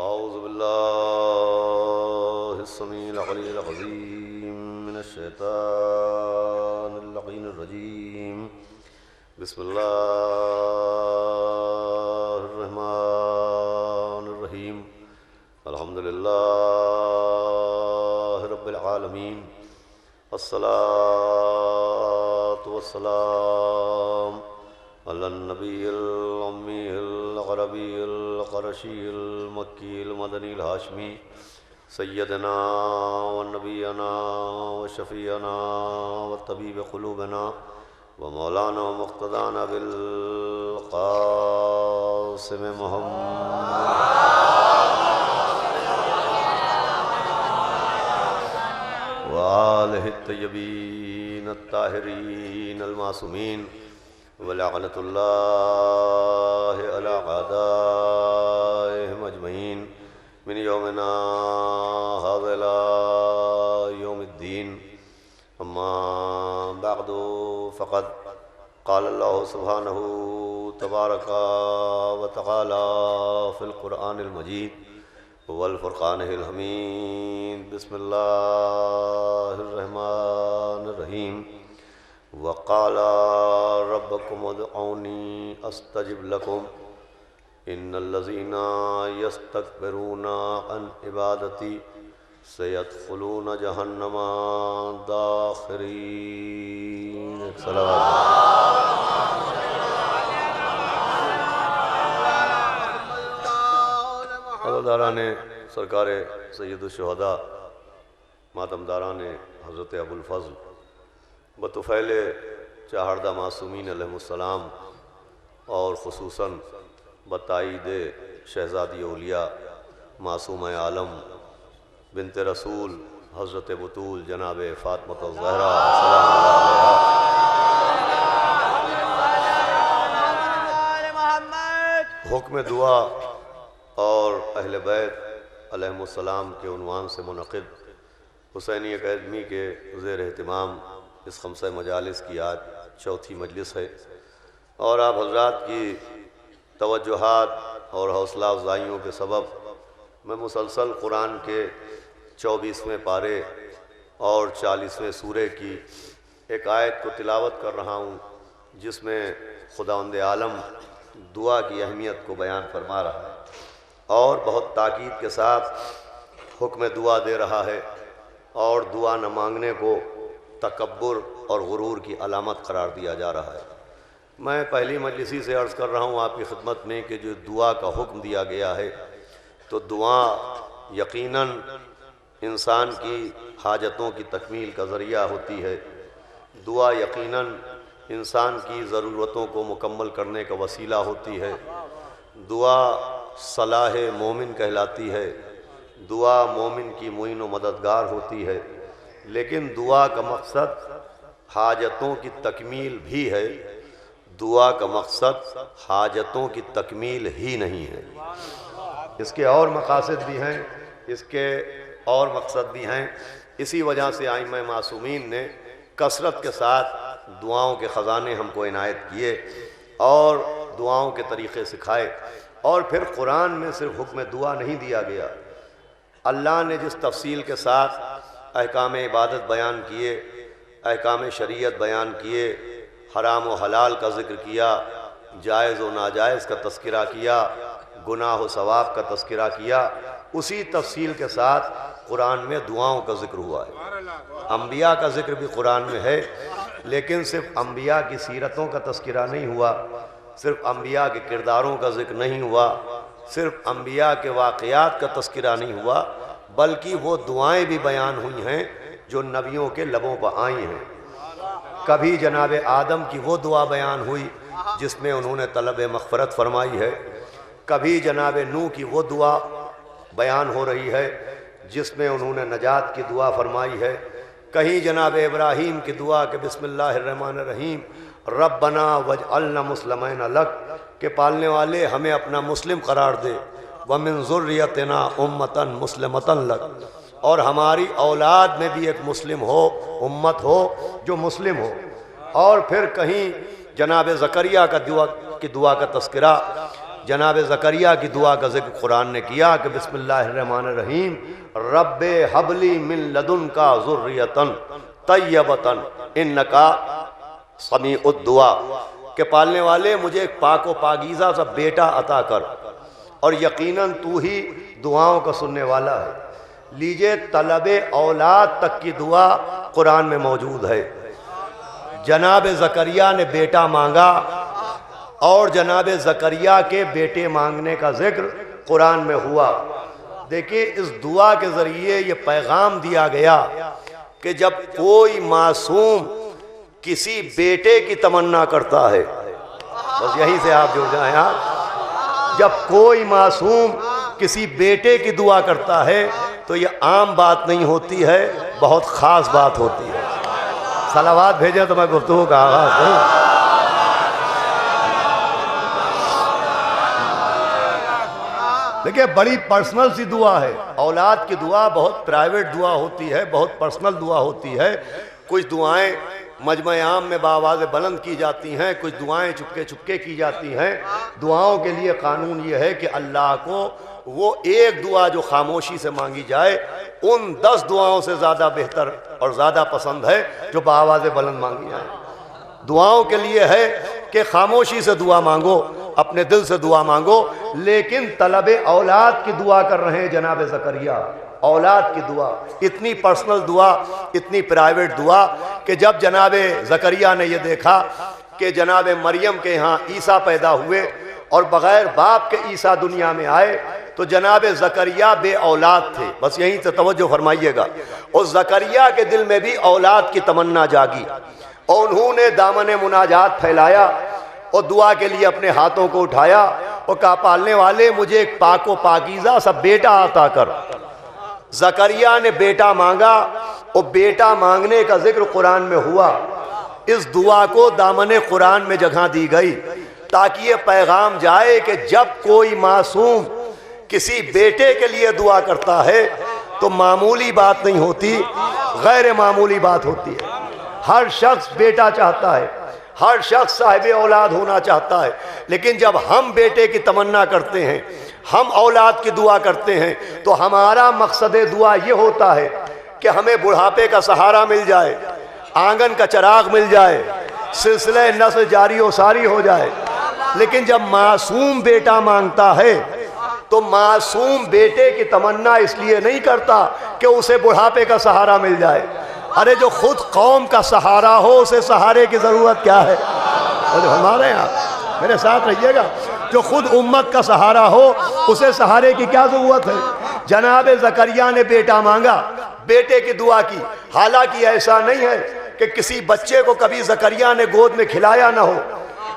औज़ु बिल्लाहि स्समीइल अलील अज़ीम मिनश शैतानिर लईनिर रजीम। बिस्मिल्लाहिर रहमानिर रहीम। अल्हम्दुलिल्लाहि रब्बिल आलमीन। अस्सलातु वस्सलाम अलन नबिय्यिल उम्मिय्यिल अरबिय्यिल क़ुरशिय्यिल मक्किय्यिल मदनिय्यिल हाशिमी सय्यदना व नबियना व शफ़ीअना व तबीब क़ुलूबिना व मौलाना व मुक़्तदाना बिल क़ासिम मुहम्मद व आलिहि तय्यबीन अत्ताहिरीन अल-मासूमीन व लअनतुल्लाहि अला अअदाइहिम अजमईन मिन यौमिना हाज़ा इला यौमिद्दीन। अम्मा बअदु फ़क़द क़ाल अल्लाहु सुब्हानहु तबारका व तआला फ़िल क़ुरआनिल मजीद वल फ़ुरक़ानिल हमीद। बिस्मिल्लाहिर रहमानिर रहीम। वक़ाला रब्बकुम उदऊनी अस्तजिब लकुम इन्नल्लज़ीना यस्तकबिरूना अन इबादती सयदख़ुलूना जहन्नमा दाख़िरीन। हज़रतदारान सरकार सय्यदुश्शुहदा मातमदारान हज़रत अबुल फ़ज़ल बतुफ़ैल चाहरदा मासूमीन अलैहिमुस्सलाम और ख़ुसूसन बताईद शहज़ादी औलिया मासूम आलम बिन्त रसूल हज़रत बतूल जनाब फ़ातिमा ज़हरा हुक्म दुआ और अहले बैत अलैहिमुस्सलाम के उन्वान से मुनक़िद हुसैनी अकादमी के ज़ेर एहतिमाम इस खमसा मजालिस की आज चौथी मजलिस है और आप हज़रात की तवज्जुहात और हौसला अफ़ज़ाइयों के सबब मैं मुसलसल कुरान के 24वें पारे और 40वें सूरे की एक आयत को तिलावत कर रहा हूँ जिसमें खुदावंद आलम दुआ की अहमियत को बयान फरमा रहा है और बहुत ताकीद के साथ हुक्म दुआ दे रहा है और दुआ न मांगने को तकब्बुर और गुरूर की अलामत करार दिया जा रहा है। मैं पहली मजलिसी से अर्ज़ कर रहा हूँ आपकी खिदमत में कि जो दुआ का हुक्म दिया गया है तो दुआ यकीनन इंसान की हाजतों की तकमील का ज़रिया होती है। दुआ यकीनन इंसान की ज़रूरतों को मुकम्मल करने का वसीला होती है। दुआ सलाह मोमिन कहलाती है। दुआ मोमिन की मुइन व मददगार होती है। लेकिन दुआ का मकसद हाजतों की तकमील भी है। दुआ का मकसद हाजतों की तकमील ही नहीं है। इसके और मकासद भी हैं, इसके और मकसद भी हैं। इसी वजह से आइम्मा मासूमीन ने कसरत के साथ दुआओं के ख़जाने हमको इनायत किए और दुआओं के तरीक़े सिखाए। और फिर कुरान में सिर्फ हुक्म दुआ नहीं दिया गया, अल्लाह ने जिस तफसील के साथ अहकाम इबादत बयान किए, अहकाम शरीयत बयान किए, हराम व हलाल का ज़िक्र किया, जायज़ व नाजायज़ का तज़किरा किया, गुनाह व सवाब का तज़किरा किया, उसी तफसील के साथ कुरान में दुआओं का ज़िक्र हुआ है। अम्बिया का ज़िक्र भी कुरान में है, लेकिन सिर्फ अम्बिया की सीरतों का तज़किरा नहीं हुआ, सिर्फ अम्बिया के किरदारों का ज़िक्र नहीं हुआ, सिर्फ अम्बिया के वाक़यात का तज़किरा नहीं हुआ, बल्कि वो दुआएं भी बयान हुई हैं जो नबियों के लबों पर आई हैं। कभी जनाब आदम की वो दुआ बयान हुई जिसमें उन्होंने तलब मग़फ़िरत फरमाई है। कभी जनाब नूह की वो दुआ बयान हो रही है जिसमें उन्होंने नजात की दुआ फरमाई है। कहीं जनाब इब्राहीम की दुआ के बिस्मिल्लाहिर्रहमानिर्रहीम रब्बना वजअलना मुस्लिमैन लक के पालने वाले हमें अपना मुस्लिम करार दे, व मिन ज़ुर्रियतिना उम्मतन मुस्लिमतन लक, और हमारी औलाद में भी एक मुस्लिम हो, उम्मत हो जो मुस्लिम हो। और फिर कहीं जनाब ज़करिया का दुआ का तज़किरा जनाब ज़करिया की दुआ का जिक्र कुरान ने किया कि बिस्मिल्लाहिर्रहमानिर्रहीम रब्बे हबली मिन लदुनका ज़ुर्रियतन तय्यबतन इन्नका समीउद दुआ, के पालने वाले मुझे एक पाको पाकीज़ा सा बेटा अता कर और यकीनन तू ही दुआओं का सुनने वाला है। लीजिए, तलबे औलाद तक की दुआ कुरान में मौजूद है। जनाब ज़करिया ने बेटा मांगा और जनाब ज़करिया के बेटे मांगने का जिक्र कुरान में हुआ। देखिए, इस दुआ के ज़रिए ये पैगाम दिया गया कि जब कोई मासूम किसी बेटे की तमन्ना करता है, बस यहीं से आप जुड़ जाएं आप, जब कोई मासूम किसी बेटे की दुआ करता है तो ये आम बात नहीं होती है, बहुत ख़ास बात होती है। सलावात भेजें तो मैं गुफ्तगू का आगाज़ करूँ। देखिए, बड़ी पर्सनल सी दुआ है। औलाद की दुआ बहुत प्राइवेट दुआ होती है, बहुत पर्सनल दुआ होती है। कुछ दुआएं मजमा आम में बावाज़ बुलंद की जाती हैं, कुछ दुआएं चुपके चुपके की जाती हैं। दुआओं के लिए कानून ये है कि अल्लाह को वो एक दुआ जो खामोशी से मांगी जाए उन 10 दुआओं से ज़्यादा बेहतर और ज़्यादा पसंद है जो बावाज़ बुलंद मांगी जाए। दुआओं के लिए है कि खामोशी से दुआ मांगो, अपने दिल से दुआ मांगो, लेकिन तलबे औलाद की दुआ कर रहे हैं जनाब ज़करिया। औलाद की दुआ इतनी पर्सनल दुआ, इतनी प्राइवेट दुआ कि जब जनाब ज़करिया ने यह देखा कि जनाब मरियम के यहाँ ईसा पैदा हुए और बग़ैर बाप के ईसा दुनिया में आए, तो जनाब ज़करिया बे औलाद थे। बस यहीं से तवज्जो फरमाइएगा। और ज़करिया के दिल में भी औलाद की तमन्ना जागी और उन्होंने दामन मुनाजात फैलाया और दुआ के लिए अपने हाथों को उठाया और कहा, पालने वाले मुझे एक पाको पाकीज़ा सा बेटा अता कर। ज़करिया ने बेटा मांगा और बेटा मांगने का जिक्र कुरान में हुआ। इस दुआ को दामन कुरान में जगह दी गई ताकि ये पैगाम जाए कि जब कोई मासूम किसी बेटे के लिए दुआ करता है तो मामूली बात नहीं होती, गैर मामूली बात होती है। हर शख्स बेटा चाहता है, हर शख्स साहिब औलाद होना चाहता है, लेकिन जब हम बेटे की तमन्ना करते हैं, हम औलाद की दुआ करते हैं, तो हमारा मकसद दुआ ये होता है कि हमें बुढ़ापे का सहारा मिल जाए, आंगन का चिराग मिल जाए, सिलसिले नस्ल जारी व सारी हो जाए। लेकिन जब मासूम बेटा मांगता है तो मासूम बेटे की तमन्ना इसलिए नहीं करता कि उसे बुढ़ापे का सहारा मिल जाए। अरे जो खुद कौम का सहारा हो उसे सहारे की ज़रूरत क्या है? हमारे यहाँ मेरे साथ रहिएगा, जो खुद उम्मत का सहारा हो उसे सहारे की क्या ज़रूरत है? जनाब ज़करिया ने बेटा मांगा, बेटे की दुआ की। हालांकि ऐसा नहीं है कि किसी बच्चे को कभी ज़करिया ने गोद में खिलाया ना हो,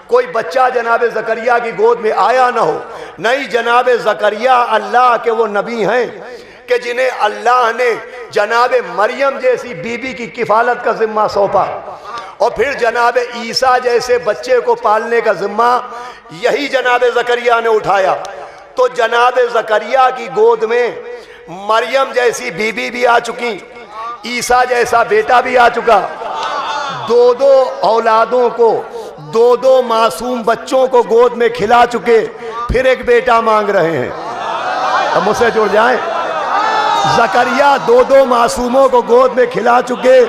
कोई बच्चा जनाब ज़करिया की गोद में आया ना हो। नहीं, जनाब ज़करिया अल्लाह के वो नबी हैं कि जिन्हें अल्लाह ने जनाब मरियम जैसी बीबी की किफ़ालत का ज़िम्मा सौंपा और फिर जनाब ईसा जैसे बच्चे को पालने का ज़िम्मा यही जनाब ज़करिया ने उठाया। तो जनाब ज़करिया की गोद में मरियम जैसी बीबी भी आ चुकी, ईसा जैसा बेटा भी आ चुका। दो औलादों को, दो मासूम बच्चों को गोद में खिला चुके, फिर एक बेटा मांग रहे हैं। अब मुझसे जुड़ जाएं। ज़करिया दो मासूमों को गोद में खिला चुके,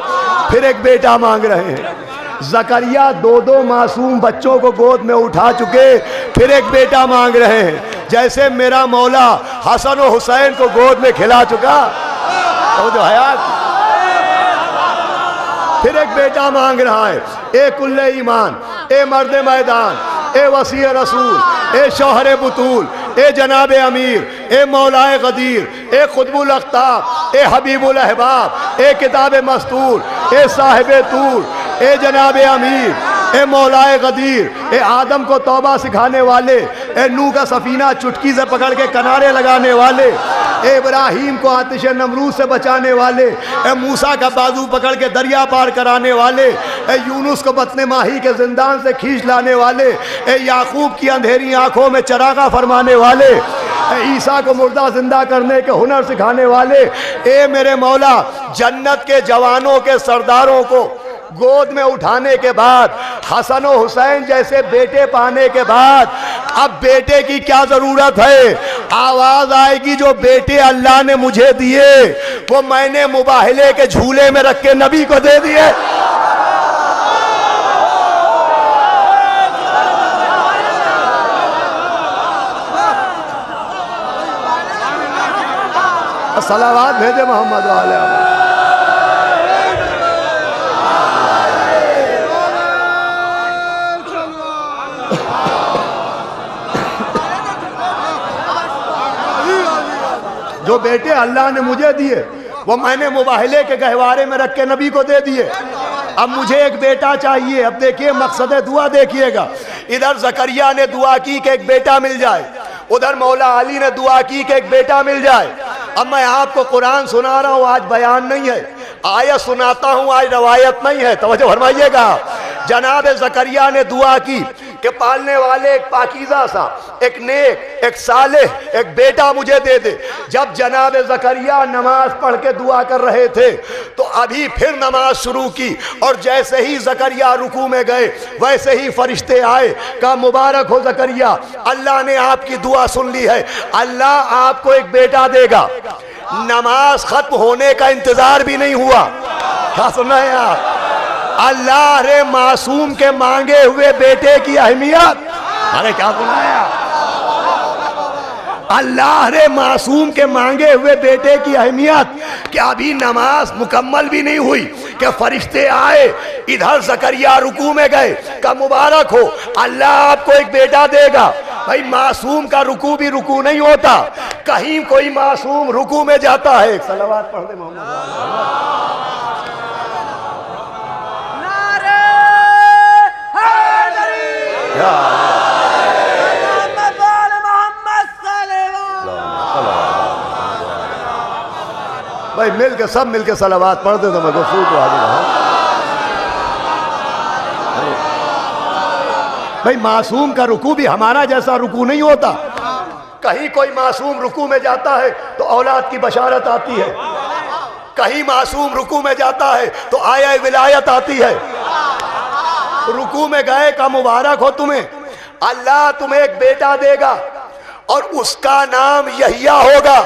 फिर एक बेटा मांग रहे हैं। ज़करिया दो मासूम बच्चों को गोद में उठा चुके, फिर एक बेटा मांग रहे हैं। जैसे मेरा मौला हसन और हुसैन को गोद में खिला चुका तो जो हयात, फिर एक बेटा मांग रहा है। ए कुल्ले ईमान, ए मर्द मैदान, ए वसी रसूल, ए शौहर बुतूल, ए जनाब अमीर, ए मौलाए गदीर, ए खुतबुल अख्ताब, ए हबीबुल अहबाब, ए किताब मस्तूर, ए साहिब तूर, ए जनाब अमीर, ए मौलाए गदीर, ए आदम को तौबा सिखाने वाले, ए नूह का सफीना चुटकी से पकड़ के किनारे लगाने वाले, ए इब्राहीम को आतिश नमरूद से बचाने वाले, ए मूसा का बाजू पकड़ के दरिया पार कराने वाले, ए यूनुस को बतने माही के जिंदान से खींच लाने वाले, ए याकूब की अंधेरी आंखों में चरागा फरमाने वाले, ए ईसा को मुर्दा जिंदा करने के हुनर सिखाने वाले, ए मेरे मौला जन्नत के जवानों के सरदारों को गोद में उठाने के बाद, हसन और हुसैन जैसे बेटे पाने के बाद अब बेटे की क्या जरूरत है? आवाज आएगी जो बेटे अल्लाह ने मुझे दिए वो मैंने मुबाहिले के झूले में रख के नबी को दे दिए। सलावात भेजे मोहम्मद वाले। जो बेटे अल्लाह ने मुझे दिए वो मैंने मुबाहिले के गहवारे में रख के नबी को दे दिए। अब मुझे एक बेटा चाहिए। अब देखिए मकसद दुआ देखिएगा। इधर जकरिया ने दुआ की कि एक बेटा मिल जाए, उधर मौला अली ने दुआ की कि एक बेटा मिल जाए। अब मैं आपको कुरान सुना रहा हूँ, आज बयान नहीं है, आयत सुनाता हूँ, आज रवायत नहीं है। तवज्जो फरमाइएगा। जनाब जकरिया ने दुआ की कि पालने वाले एक पाकीज़ा सा, एक नेक, एक सालेह, एक बेटा मुझे दे दे। जब जनाब जकरिया नमाज पढ़ के दुआ कर रहे थे तो अभी फिर नमाज शुरू की और जैसे ही जकरिया रुकू में गए वैसे ही फरिश्ते आए, कहा मुबारक हो जकरिया, अल्लाह ने आपकी दुआ सुन ली है, अल्लाह आपको एक बेटा देगा। नमाज खत्म होने का इंतजार भी नहीं हुआ। क्या सुना है आप? अल्लाह रे मासूम के मांगे हुए बेटे की अहमियत। अरे क्या सुनाया? अल्लाह रे मासूम के मांगे हुए बेटे की अहमियत कि अभी नमाज मुकम्मल भी नहीं हुई कि फरिश्ते आए, इधर जकरिया रुकू में गए, का मुबारक हो, अल्लाह आपको एक बेटा देगा। भाई मासूम का रुकू भी रुकू नहीं होता, कहीं कोई मासूम रुकू में जाता है। सलावत पढ़ दे मोहम्मद। भाई मिल के सब मिल के सलावत पढ़ दे तो मैं गुफ्तगू को आगे बढ़ाऊं। भाई मासूम का रुकू भी हमारा जैसा रुकू नहीं होता। कहीं कोई मासूम रुकू में जाता है तो औलाद की बशारत आती है, कहीं मासूम रुकू में जाता है तो आया विलायत आती है। रुकू में गए का मुबारक हो तुम्हें, अल्लाह तुम्हें एक बेटा देगा और उसका नाम यहिया होगा।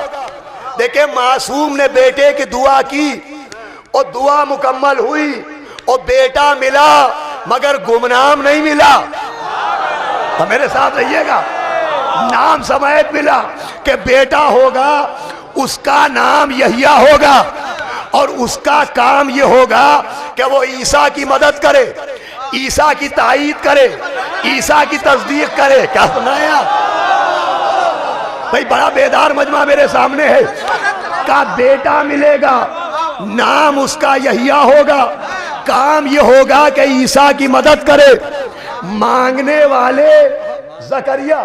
देखे मासूम ने बेटे की दुआ की और दुआ मुकम्मल हुई और बेटा मिला मगर गुमनाम नहीं मिला। तो मेरे साथ रहिएगा, नाम समेत मिला कि बेटा होगा, उसका नाम यहिया होगा और उसका काम ये होगा कि वो ईसा की मदद करे, ईसा की तायीद करे, ईसा की तस्दीक करे। क्या सुनाया भाई? बड़ा बेदार मजमा मेरे सामने है। का बेटा मिलेगा, नाम उसका यहिया होगा, काम ये होगा कि ईसा की मदद करे। मांगने वाले जकरिया,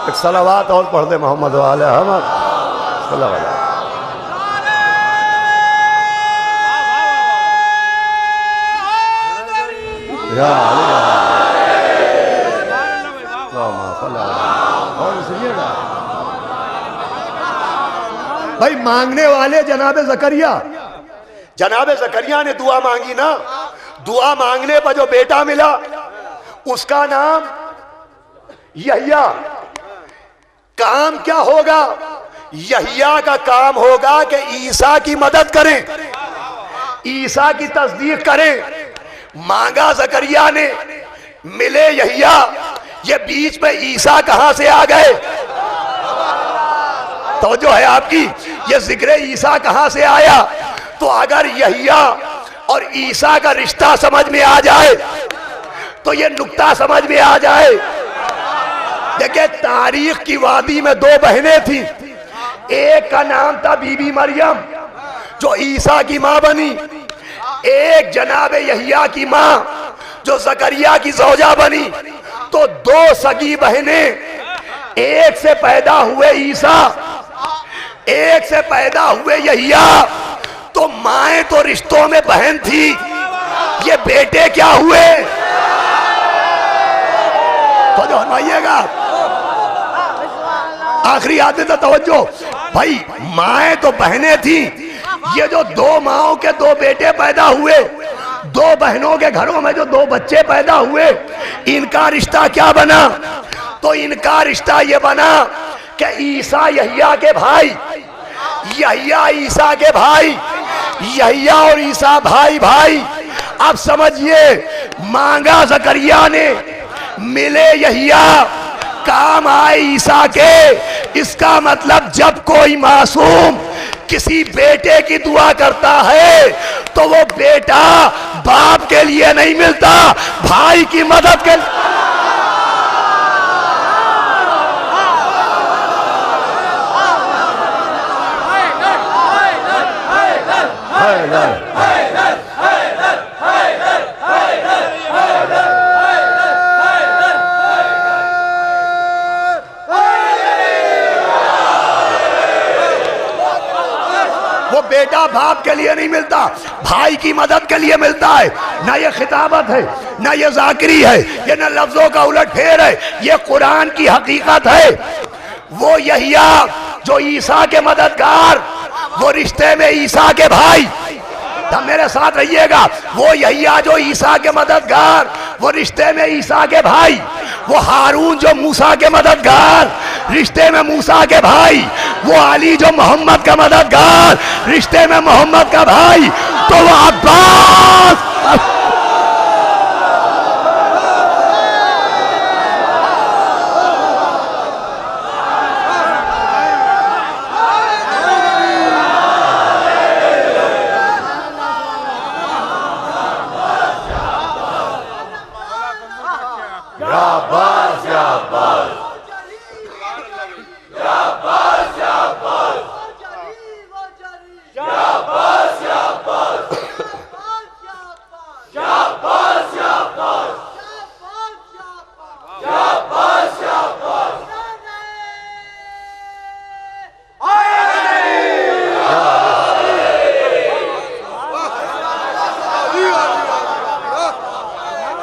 एक सलावात और पढ़ दे मोहम्मद वाले अहमद सल्लल्लाहु। भाई मांगने वाले जनाब जकरिया, जनाब जकरिया ने दुआ मांगी ना, दुआ मांगने पर जो बेटा मिला उसका नाम यहिया। काम क्या होगा? यहिया का काम होगा कि ईसा की मदद करें, ईसा की तस्दीक करें। मांगा जकरिया ने, मिले यहिया, ये बीच में ईसा कहां से आ गए? तो जो है आपकी, ये जिक्र ईसा कहां से आया? तो अगर यहिया और ईसा का रिश्ता समझ में आ जाए तो ये नुक्ता समझ में आ जाए। देखिए तारीख की वादी में दो बहनें थी, एक का नाम था बीबी मरियम जो ईसा की मां बनी, एक जनाब यहिया की मां जो जकरिया की ज़ौजा बनी। तो दो सगी बहनें, एक से पैदा हुए ईसा, एक से पैदा हुए यहिया। तो माएं तो रिश्तों में बहन थी, ये बेटे क्या हुए? तो जो हनवाइएगा आखिरी आते तो तवज्जो भाई, माएँ तो बहनें थी, ये जो दो माओं के दो बेटे पैदा हुए, दो बहनों के घरों में जो दो बच्चे पैदा हुए, इनका रिश्ता क्या बना? तो इनका रिश्ता ये बना कि ईसा यहिया के भाई, यहिया ईसा के भाई, यहिया और ईसा भाई भाई। अब समझिए, मांगा जकरिया ने, मिले यहिया, काम आए ईसा के। इसका मतलब जब कोई मासूम किसी बेटे की दुआ करता है तो वो बेटा बाप के लिए नहीं मिलता, भाई की मदद के लिए। बेटा बाप के लिए नहीं मिलता, भाई की मदद के लिए मिलता है। ना ये खिताबत है, ना ये जाकिरी है, ये ना लफ्जों का उलटफेर है, ये कुरान की हकीकत है। वो यहिया जो ईसा के मददगार, वो रिश्ते में ईसा के भाई, तब मेरे साथ रहिएगा, वो यहिया जो ईसा के मददगार, वो रिश्ते में ईसा के भाई, वो हारून जो मूसा के मददगार, रिश्ते में मूसा के भाई, वो अली जो मोहम्मद का मददगार, रिश्ते में मोहम्मद का भाई, तो वो अब्बास।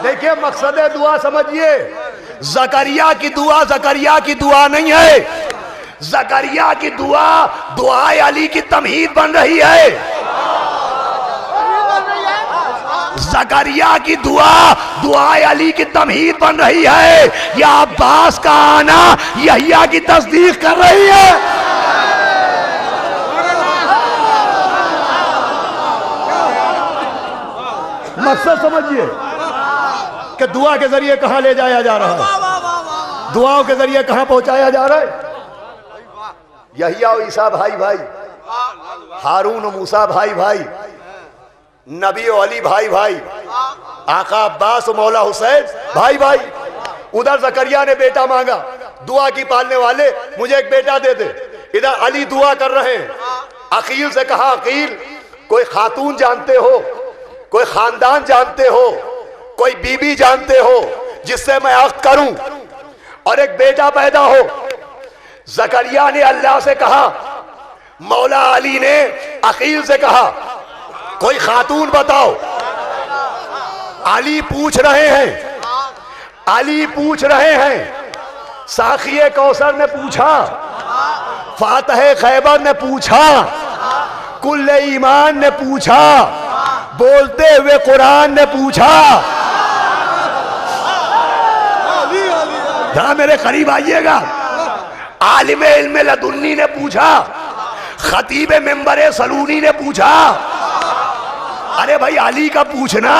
देखिए मकसद दुआ समझिए, जकरिया की दुआ जकरिया की दुआ नहीं है, जकरिया की दुआ दुआए अली की तमहीद बन रही है। जकरिया की दुआ दुआए अली की तमहीद बन रही है, या अब्बास का आना यहिया की तस्दीक कर रही है। मकसद समझिए कि दुआ के जरिए कहां ले जाया जा रहा है, दुआओं के जरिए कहां पहुंचाया जा रहा है। यहिया और ईसा भाई भाई, हारून और मूसा भाई भाई, नबी और अली भाई भाई, आका अब्बास और मौला हुसैन भाई भाई। उधर जकरिया ने बेटा मांगा, दुआ की पालने वाले मुझे एक बेटा दे दे। इधर अली दुआ कर रहे हैं। अकील से कहा, अकील कोई खातून जानते हो, कोई खानदान जानते हो, कोई बीबी जानते हो जिससे मैं अक्द करूं और एक बेटा पैदा हो। जकरिया ने अल्लाह से कहा, मौला अली ने अकील से कहा कोई खातून बताओ। अली पूछ रहे हैं, अली पूछ रहे हैं। साखिए कौसर ने पूछा, फातह खैबर ने पूछा, कुल्ले ईमान ने पूछा, बोलते हुए कुरान ने पूछा। जरा मेरे करीब आइएगा। आलिम इल्म लदुन्नी ने पूछा, खतीब मिंबर सलूनी ने पूछा। अरे भाई अली का पूछना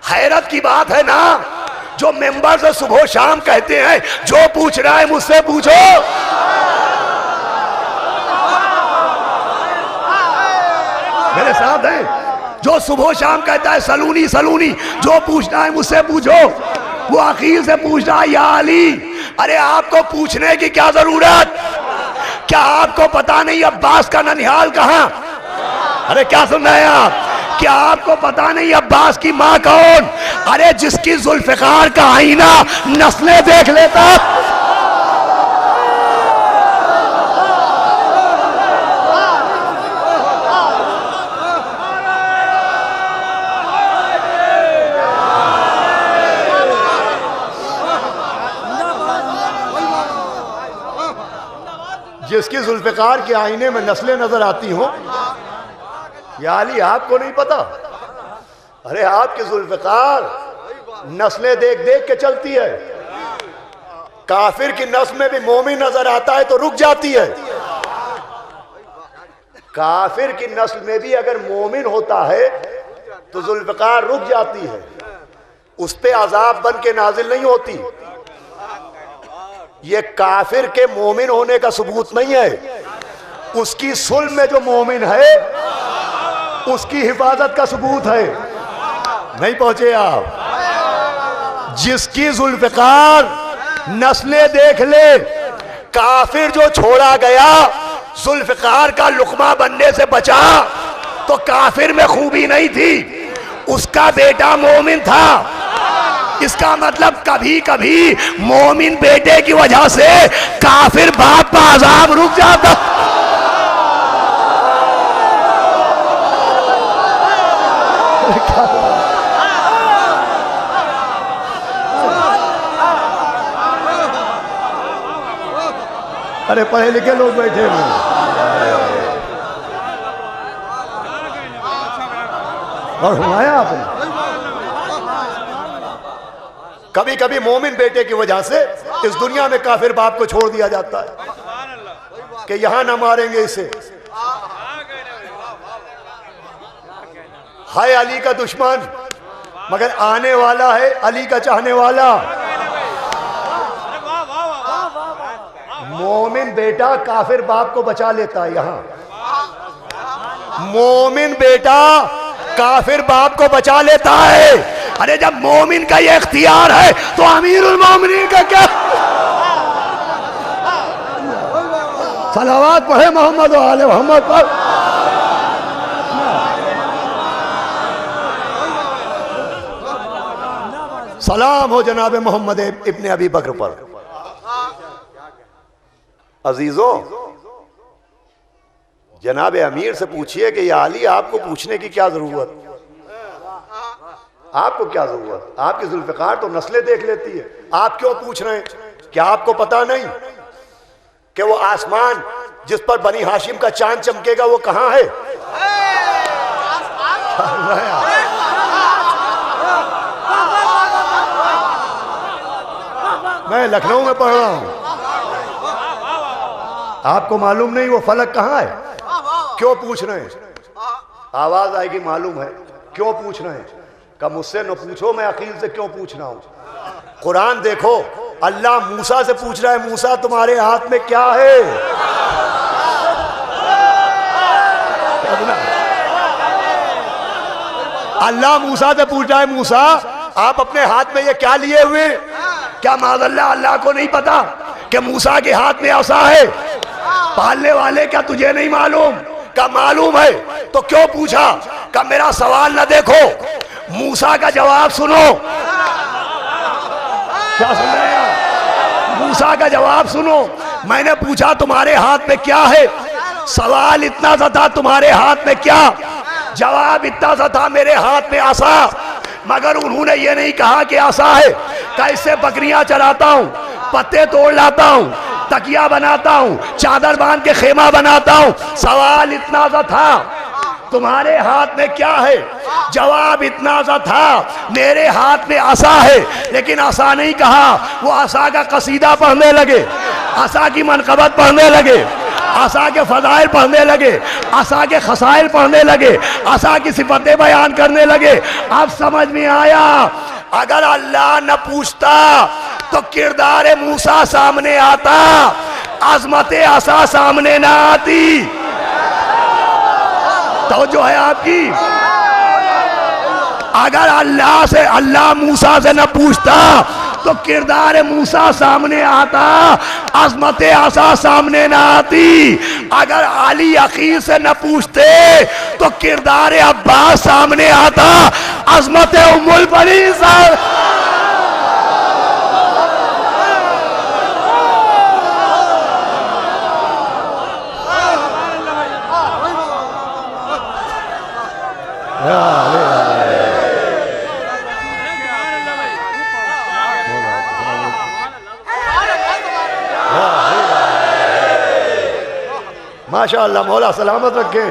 हैरत की बात है ना, जो मेंबर से सुबह शाम कहते हैं जो पूछना है मुझसे पूछो। मेरे साथ है, जो सुबह शाम कहता है सलूनी सलूनी, जो पूछना है मुझसे पूछो। वो अकील से पूछ रहा है, या अली अरे आपको पूछने की क्या जरूरत, क्या आपको पता नहीं अब्बास का ननिहाल कहां? अरे क्या सुन रहे हैं आप? क्या आपको पता नहीं अब्बास की मां कौन? अरे जिसकी जुल्फिकार का आईना नस्लें देख लेता। जिसकी जुल्फ़िकार के आईने में नस्लें नजर आती हों, या अली आपको नहीं पता? अरे आपकी जुल्फ़िकार नस्लें देख देख के चलती है। काफिर की नस्ल में भी मोमिन नजर आता है तो रुक जाती है। काफिर की नस्ल में भी अगर मोमिन होता है तो जुल्फ़िकार रुक जाती है, उस पे अजाब बन के नाजिल नहीं होती। ये काफिर के मोमिन होने का सबूत नहीं है, उसकी सुल्ह में जो मोमिन है उसकी हिफाजत का सबूत है। नहीं पहुंचे आप? जिसकी जुल्फ़िकार नस्लें देख ले, काफिर जो छोड़ा गया जुल्फ़िकार का लुकमा बनने से बचा, तो काफिर में खूबी नहीं थी, उसका बेटा मोमिन था। इसका मतलब कभी कभी मोमिन बेटे की वजह से काफिर बाप का अजाब रुक जाता। अरे पढ़े लिखे लोग बैठे हुए और सुनाया आपने। कभी कभी मोमिन बेटे की वजह से इस दुनिया में काफिर बाप को छोड़ दिया जाता है कि यहां ना मारेंगे इसे। है अली का दुश्मन मगर आने वाला है अली का चाहने वाला। मोमिन बेटा काफिर बाप को बचा लेता है। यहां मोमिन बेटा काफिर बाप को बचा लेता है। अरे जब मोमिन का ये इख्तियार है तो अमीरुल मोमिनीन का क्या? सलावत पढ़े मोहम्मद व आले मोहम्मद पर। सलाम हो जनाब मोहम्मद इब्ने अबी बकर पर। अजीजों, जनाब अमीर से पूछिए कि या अली आपको पूछने की क्या जरूरत? आपको क्या जरूरत? आपकी जुल्फ़िकार तो नस्लें देख लेती है, आप क्यों पूछ रहे हैं? क्या आपको पता नहीं कि वो आसमान जिस पर बनी हाशिम का चांद चमकेगा वो कहां है? मैं लखनऊ में पढ़ रहा हूं, आपको मालूम नहीं वो फलक कहां है? क्यों पूछ रहे हैं? आवाज आएगी मालूम है। क्यों पूछ रहे हैं? का मुझसे न पूछो, मैं अकील से क्यों पूछ रहा हूं? कुरान देखो, अल्लाह मूसा से पूछ रहा है, मूसा तुम्हारे हाथ में क्या है? अल्लाह मूसा से पूछ रहा है, मूसा आप अपने हाथ में ये क्या लिए हुए? क्या माज़अल्लाह अल्लाह को नहीं पता कि मूसा के हाथ में आसा है? पालने वाले क्या तुझे नहीं मालूम? का मालूम है तो क्यों पूछा? का मेरा सवाल न देखो, मूसा का जवाब सुनो। क्या सुन रहे हैं? मूसा का जवाब सुनो। मैंने पूछा तुम्हारे हाथ में क्या है? सवाल इतना सा था तुम्हारे हाथ में क्या? जवाब इतना सा था मेरे हाथ में आसा। मगर उन्होंने ये नहीं कहा कि आसा है। कैसे बकरियां चराता हूं, पत्ते तोड़ लाता हूं, तकिया बनाता हूं, चादर बांध के खेमा बनाता हूं। सवाल इतना सा था तुम्हारे हाथ में क्या है? जवाब इतना सा था मेरे हाथ में आसा है। लेकिन आसा नहीं कहा, वो आसा का कसीदा पढ़ने लगे, आसा की मनकबत पढ़ने लगे, आसा के फजाइल पढ़ने लगे, आसा के खसाइल पढ़ने लगे, आसा की सिफतें बयान करने लगे। अब समझ में आया, अगर अल्लाह न पूछता तो किरदार मूसा सामने आता, अजमत आसा सामने ना आती। तो जो है आपकी, अगर अल्लाह मूसा से न पूछता तो किरदार मूसा सामने आता, अजमत आसा सामने ना आती। अगर अली अकील से न पूछते तो किरदार अब्बास सामने आता, अजमत उम्मुल बनीन साहब। माशाअल्लाह, मौला सलामत रखे,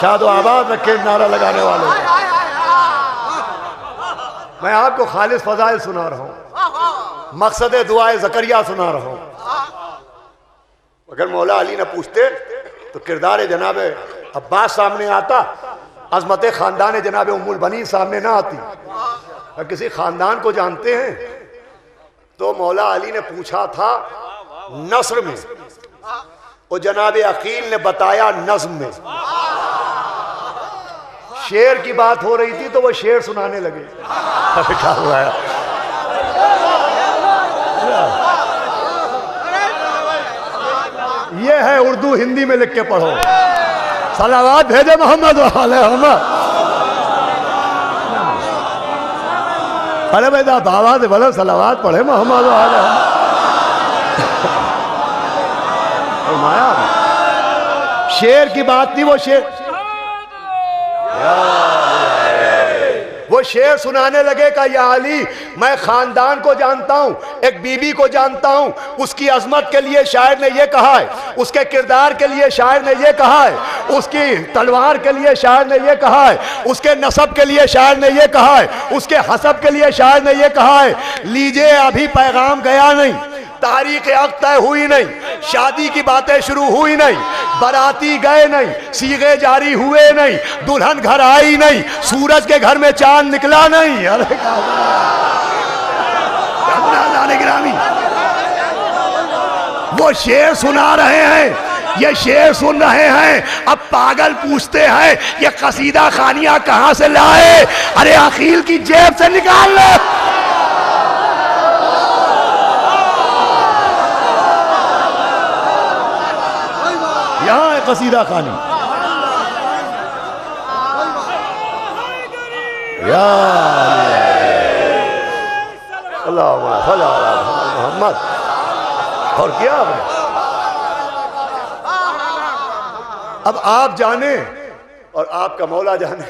शादो आबाद रखे नारा लगाने वालों को। मैं आपको खालिस फजाइल सुना रहा हूँ, मकसद दुआए ज़करिया सुना रहा हूँ। अगर मौला अली न पूछते तो किरदार जनाब अब्बास सामने आता, अजमत खानदान जनाब उम्मुल बनी सामने ना आती। अगर किसी खानदान को जानते हैं तो मौला अली ने पूछा था नस्र में, और जनाब अकील ने बताया नज्म में। शेर की बात हो रही थी तो वो शेर सुनाने लगे। क्या हुआ है? ये है उर्दू हिंदी में लिख के पढ़ो। सलावात भेजे मोहम्मद वाले मोहम्मद। अरे बेटा बाबा से बोलो सलावात पढ़े मोहम्मद वाले। माया शेर की बात थी, वो शेर सुनाने लगे का या अली, मैं खानदान को जानता हूं, एक बीबी को जानता हूं, उसकी अजमत के लिए शायर ने ये कहा है, उसके किरदार के लिए शायर ने ये कहा है, उसकी तलवार के लिए शायर ने ये कहा है, उसके नसब के लिए शायर ने ये कहा है, उसके हसब के लिए शायर ने ये कहा है। लीजिए अभी पैगाम गया नहीं, तारीख अक़्द तय हुई नहीं, शादी की बातें शुरू हुई नहीं, बाराती गए नहीं, सीगे जारी हुए नहीं, दुल्हन घर आई नहीं, सूरज के घर में चांद निकला नहीं। अरे गिरामी वो शेर सुना रहे हैं, ये शेर सुन रहे हैं। अब पागल पूछते हैं ये कसीदा खानिया कहां से लाए? अरे अकील की जेब से निकाल लो। यहाँ है कसीदा खानी। या अल्लाह मोहम्मद। और क्या आपने? अब आप जाने और आपका मौला जाने।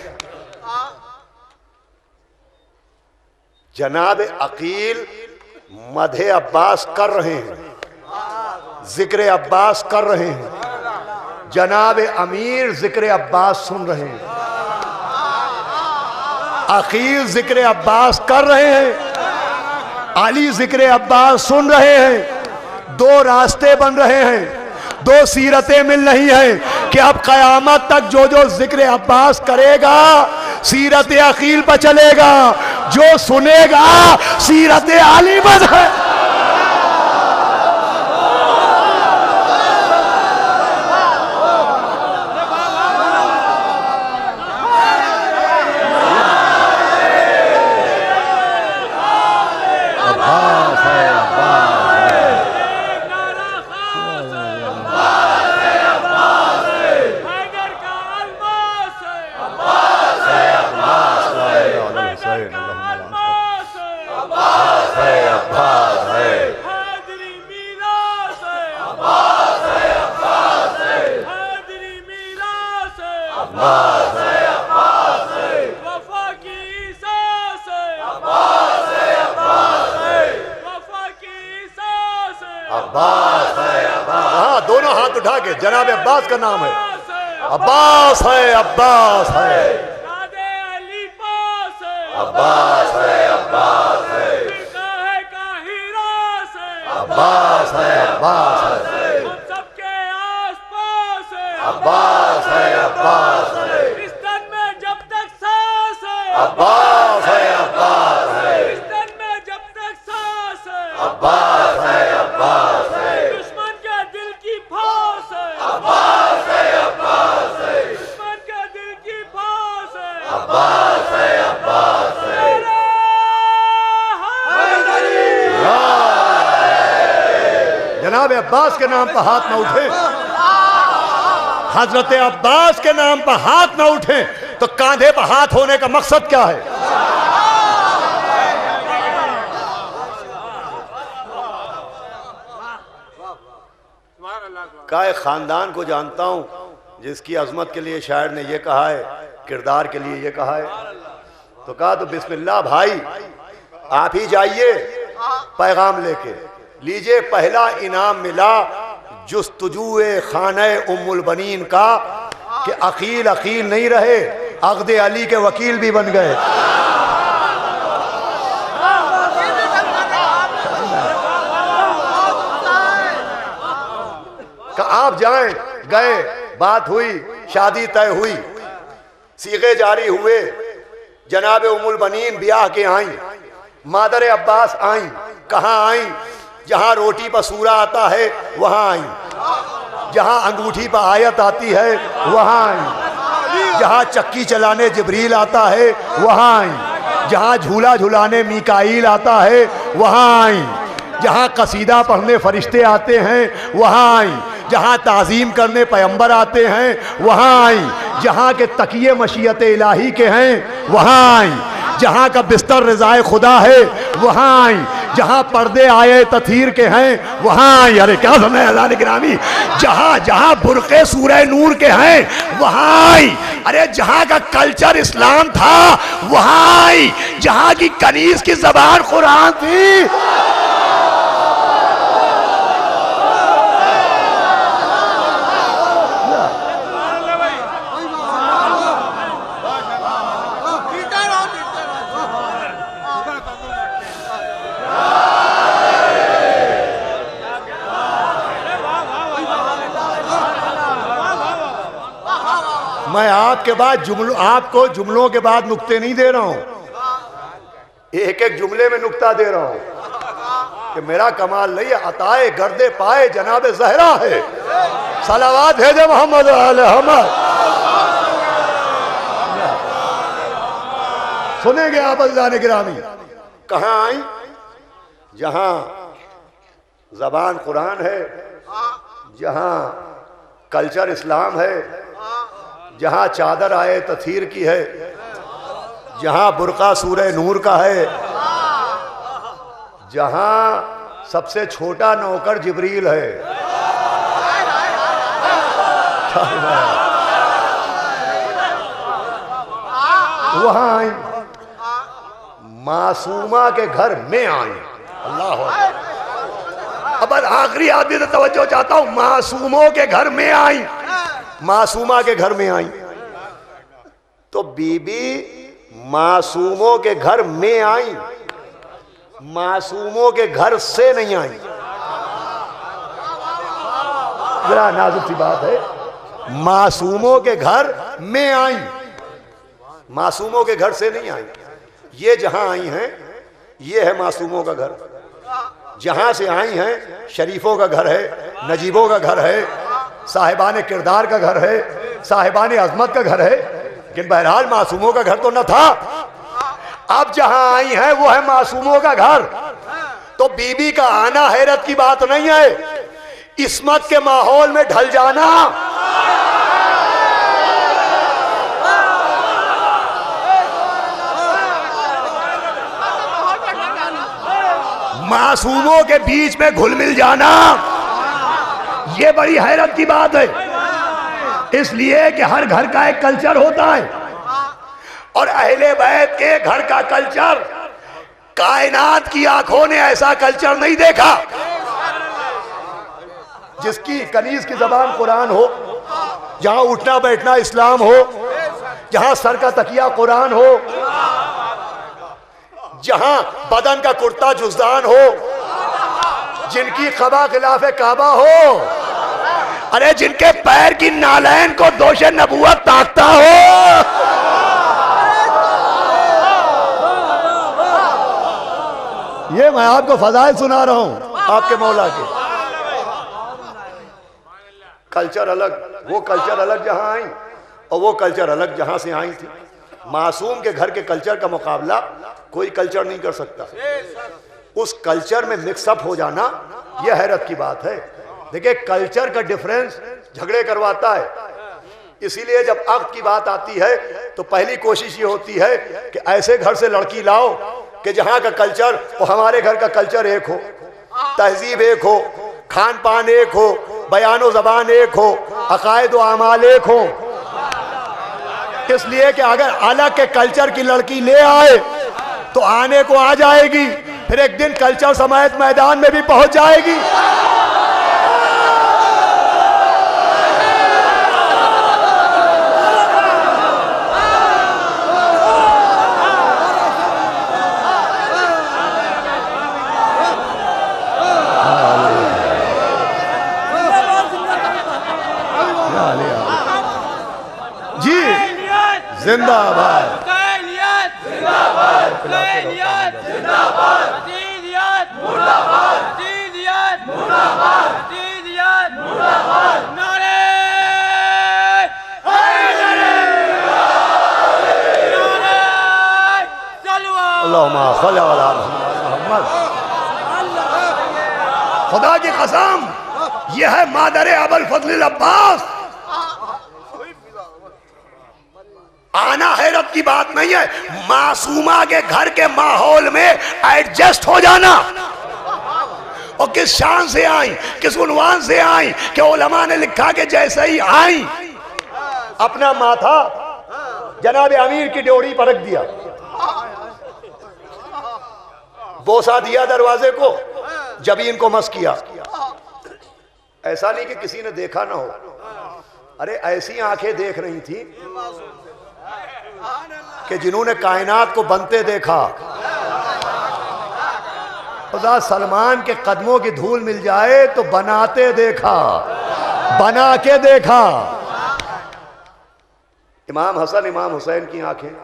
जनाब अकील मधे अब्बास कर रहे हैं, जिक्र अब्बास कर रहे हैं, जनाब अमीर जिक्र अब्बास सुन रहे हैं। अकील जिक्र अब्बास कर रहे हैं, अली जिक्र अब्बास सुन रहे हैं। दो रास्ते बन रहे हैं, दो सीरतें मिल रही हैं कि अब कयामत तक जो जो जिक्र अब्बास करेगा सीरत अकील पर चलेगा, जो सुनेगा सीरत अली पर है। दोनों हाथ उठा के जनाब अब्बास का नाम है, अब्बास है, अब्बास है, अब्बास है, अब्बास है, अब्बास है, अब्बास है, सबके आस पास है, अब्बास है, अब्बास है, इस तन में जब तक सांस है, अब्बास है, अब्बास है, इस तन में जब तक सांस है, अब्बास है, अब्बास है, दुश्मन के दिल की फांस है, अब्बास है, अब्बास है, दुश्मन के दिल की फांस है, अब्बास है, अब्बास है। जनाब अब्बास के नाम पर हाथ न उठे, हजरत अब्बास के नाम पर हाथ न उठे तो कांधे पर हाथ होने का मकसद क्या है? काय खानदान को जानता हूं जिसकी अजमत के लिए शायर ने यह कहा है, किरदार के लिए यह कहा है, तो कहा तो बिस्मिल्लाह भाई आप ही जाइए पैगाम लेके। लीजिए पहला इनाम मिला जुस्तजुए खाने उम्मुल बनीन का कि अकील अकील नहीं रहे, अक़द अली के वकील भी बन गए। आप जाएं, गए, बात हुई, शादी तय हुई, सीगे जारी हुए, जनाब उम्मुल बनीन ब्याह के आईं, मादर अब्बास आईं। कहाँ आईं? जहाँ रोटी पर सूरा आता है वहाँ आईं, जहाँ अंगूठी पर आयत आती है वहाँ आईं, जहाँ चक्की चलाने जिब्रील आता है वहाँ आईं, जहाँ झूला झुलाने मीकाईल आता है वहाँ आईं, जहाँ कसीदा पढ़ने फरिश्ते आते हैं वहाँ आईं, जहाँ ताज़ीम करने पैगंबर आते हैं वहाँ आईं, जहाँ के तकिए मशीयत इलाही के हैं वहाँ आईं, जहाँ का बिस्तर रज़ाए खुदा है वहाँ आईं, जहाँ पर्दे आए तथीर के हैं वहाँ आईं। अरे क्या समय अज़ान गिरामी, जहाँ जहाँ बुरक़े सूरह नूर के हैं वहाँ आईं। अरे जहाँ का कल्चर इस्लाम था वहाँ आईं, जहाँ की कनीज़ की ज़बान कुरान थी। मैं आपके बाद आपको जुमलों के बाद नुक्ते नहीं दे रहा हूं, एक एक जुमले में नुक्ता दे रहा हूं कि मेरा कमाल नहीं है, अताए गर्दे पाए जनाब ज़हरा है, सलावात भेजे मोहम्मद अहमद। सुनेंगे आप अज़ान गिरामी। कहाँ आई? जहां जबान कुरान है, जहां कल्चर इस्लाम है, जहां चादर आए तथीर की है, जहां बुरका सूरह नूर का है, जहां सबसे छोटा नौकर जिब्रील है, वहां आई, मासूमा के घर में आई। अल्लाह, अब आखिरी आदमी से तवज्जो चाहता हूं, मासूमों के घर में आई, मासूमा के घर में आई। तो बीबी मासूमों के घर में आई, मासूमों के घर से नहीं आई। जरा नाजुक सी बात है, मासूमों के घर में आई, मासूमों के घर से नहीं आई। ये जहां आई हैं ये है मासूमों का घर, जहां से आई हैं शरीफों का घर है, नजीबों का घर है, साहिबान किरदार का घर है, साहिबान अजमत का घर है, लेकिन बहरहाल मासूमों का घर तो न था। अब जहां आई है वो है मासूमों का घर। तो बीबी का आना हैरत की बात नहीं है, इस्मत के माहौल में ढल जाना। मासूमों के बीच में घुल मिल जाना, ये बड़ी हैरत की बात है। इसलिए कि हर घर का एक कल्चर होता है, और अहले बैत के घर का कल्चर, कायनात की आंखों ने ऐसा कल्चर नहीं देखा। जिसकी कनीज की जबान कुरान हो, जहां उठना बैठना इस्लाम हो, जहां सर का तकिया कुरान हो, जहां बदन का कुर्ता जुज़दान हो, जिनकी क़बा खिलाफ़े काबा हो, अरे जिनके पैर की नालैन को दोषे नबुवत ताकता हो। ये मैं आपको फज़ाइल सुना रहा हूं आपके मौला के। कल्चर अलग, वो कल्चर अलग जहां आई, और वो कल्चर अलग जहां से आई थी। मासूम के घर के कल्चर का मुकाबला कोई कल्चर नहीं कर सकता। उस कल्चर में मिक्सअप हो जाना यह हैरत की बात है। देखिए, कल्चर का डिफरेंस झगड़े करवाता है। इसीलिए जब अक़्द की बात आती है तो पहली कोशिश ये होती है कि ऐसे घर से लड़की लाओ कि जहां का कल्चर और हमारे घर का कल्चर एक हो, तहजीब एक हो, खान पान एक हो, बयान व ज़बान एक हो, अकायद व अमाल एक हो। इसलिए कि अगर अलग के कल्चर की लड़की ले आए तो आने को आ जाएगी, फिर एक दिन कल्चर समेत मैदान में भी पहुंच जाएगी। जिंदाबाद, हुसैनियत जिंदाबाद, हुसैनियत जिंदाबाद, अजीजियत मुर्दाबाद, अजीजियत मुर्दाबाद, अजीजियत मुर्दाबाद। नारे हैदर, नारे सलवा, अल्लाहुम्मा सल्ली अला मुहम्मद। खुदा की कसम, यह है मादर अबुल फजल अब्बास। आना हैरत की बात नहीं है, मासूमा के घर के माहौल में एडजस्ट हो जाना। और किस शान से आई, किस उन्वान से आई कि उलमा ने लिखा कि जैसे ही आई अपना माथा जनाब अमीर की ड्योढ़ी पर रख दिया, बोसा दिया दरवाजे को, जबीन को मस किया। ऐसा नहीं कि किसी ने देखा ना हो, अरे ऐसी आंखें देख रही थी कि जिन्होंने कायनात को बनते देखा। खुदा सलमान के कदमों की धूल मिल जाए तो बनाते देखा, बना के देखा। इमाम हसन इमाम हुसैन की आंखें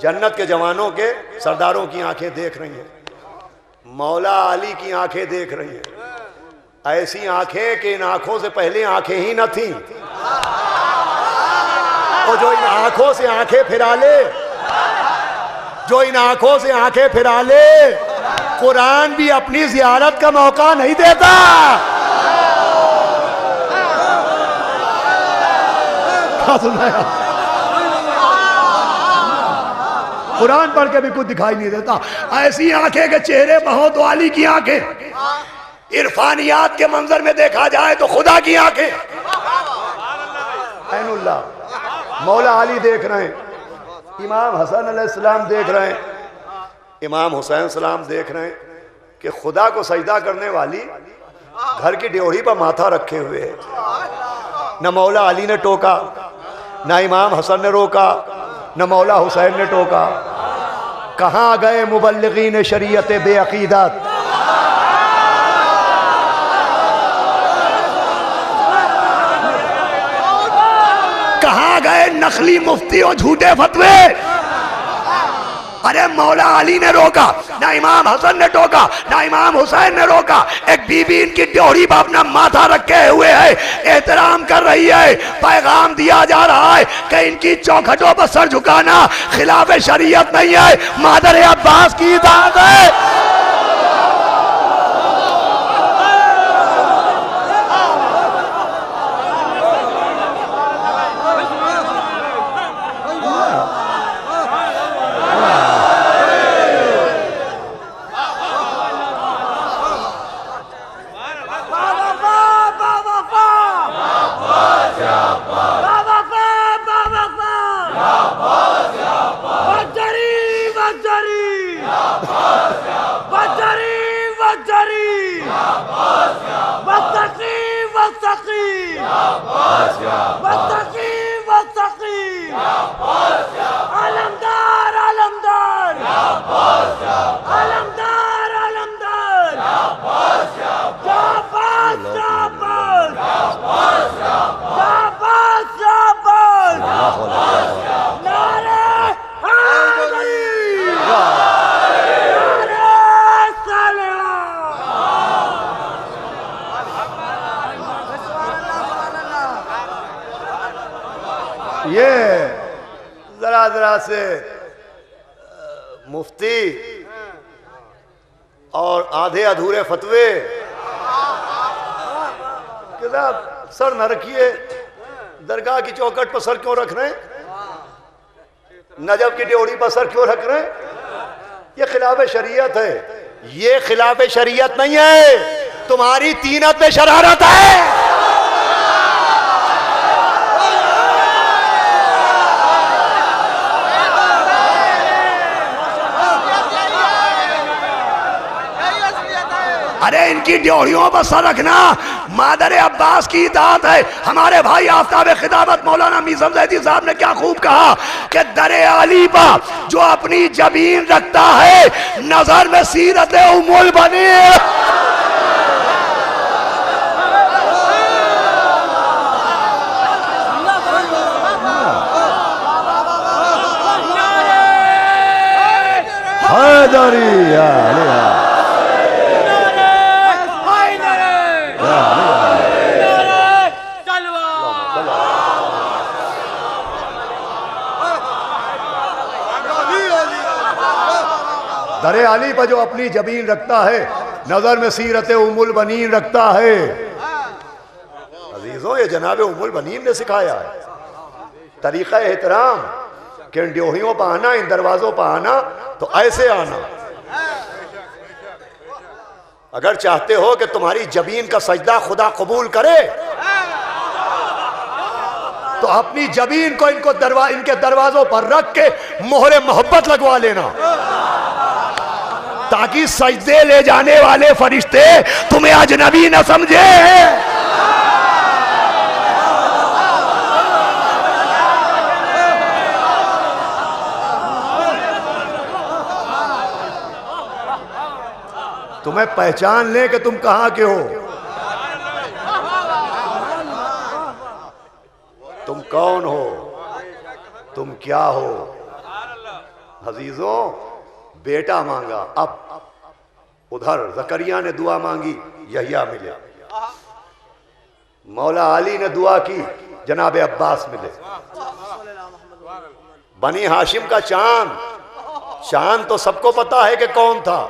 जन्नत के जवानों के सरदारों की आंखें देख रही हैं, मौला अली की आंखें देख रही हैं। ऐसी आंखें कि इन आंखों से पहले आंखें ही न थीं। तो जो इन आंखों से आंखें फिरा ले, जो इन आंखों से आंखें फिरा ले, कुरान भी अपनी जियारत का मौका नहीं देता। क्या सुनाया? कुरान पढ़ के भी कुछ दिखाई नहीं देता। ऐसी आंखें के चेहरे बहुत वाली की आंखें, इरफानियात के मंजर में देखा जाए तो खुदा की आंखें। ऐनुल्लाह, मौला अली देख रहे हैं, इमाम हसन अलैहिस्सलाम देख रहे हैं, इमाम हुसैन सलाम देख रहे हैं कि खुदा को सजदा करने वाली घर की ड्योढ़ी पर माथा रखे हुए है। न मौला अली ने टोका, न इमाम हसन ने रोका, न मौला हुसैन ने टोका। कहाँ गए मुबल्लिगीन शरीयत बेअकीदत? कहाँ गए नकली मुफ्ती और झूठे फतवे? अरे मौला अली ने रोका, ना इमाम हसन ने टोका, ना इमाम हुसैन ने रोका। एक बीबी इनकी ड्योढ़ी पर अपना माथा रखे हुए है, एहतराम कर रही है। पैगाम दिया जा रहा है कि इनकी चौखटों पर सर झुकाना खिलाफ शरीयत नहीं है, मादर अब्बास की इताअत है। ये जरा जरा से मुफ्ती और आधे अधूरे फतवे कि सर न रखिए, दरगाह की चौखट पर सर क्यों रख रहे हैं, नजब की ड्योढ़ी पर सर क्यों रख रहे हैं? ये खिलाफ शरीयत है। ये खिलाफ शरीयत नहीं है, तुम्हारी तीनत में शरारत है। अरे इनकी ड्योढ़ियों पर सर रखना मादर अब्बास की इताअत है। हमारे भाई आफ्ताब खिताबत मौलाना मीज़म ज़ैदी साहब ने क्या खूब कहा कि दरे अली पर जो अपनी जबीन रखता है नजर में सीरत उमुल बनी। हैदरी या अली नारे हैदरी, नारे तलवार। दरे अली पर जो अपनी जबीन रखता है, नजर में सीरत उमुल बनीन रखता है। अजीजों, ये जनाब उमुल बनीन ने सिखाया है तरीका एहतराम कि इन ड्योहियों पर आना, इन दरवाजों पर आना तो ऐसे आना। अगर चाहते हो कि तुम्हारी जबीन का सजदा खुदा कबूल करे तो अपनी जबीन को इनके दरवाजों पर रख के मोहरे मोहब्बत लगवा लेना, ताकि सजदे ले जाने वाले फरिश्ते तुम्हें अजनबी न समझे। तुम्हें पहचान ले कि तुम कहां के हो, तुम कौन हो, तुम क्या हो। अजीजों, बेटा मांगा, अब उधर जकरिया ने दुआ मांगी, यहिया मिले। मौला अली ने दुआ की, जनाब अब्बास मिले। बनी हाशिम का चांद, चांद तो सबको पता है कि कौन था।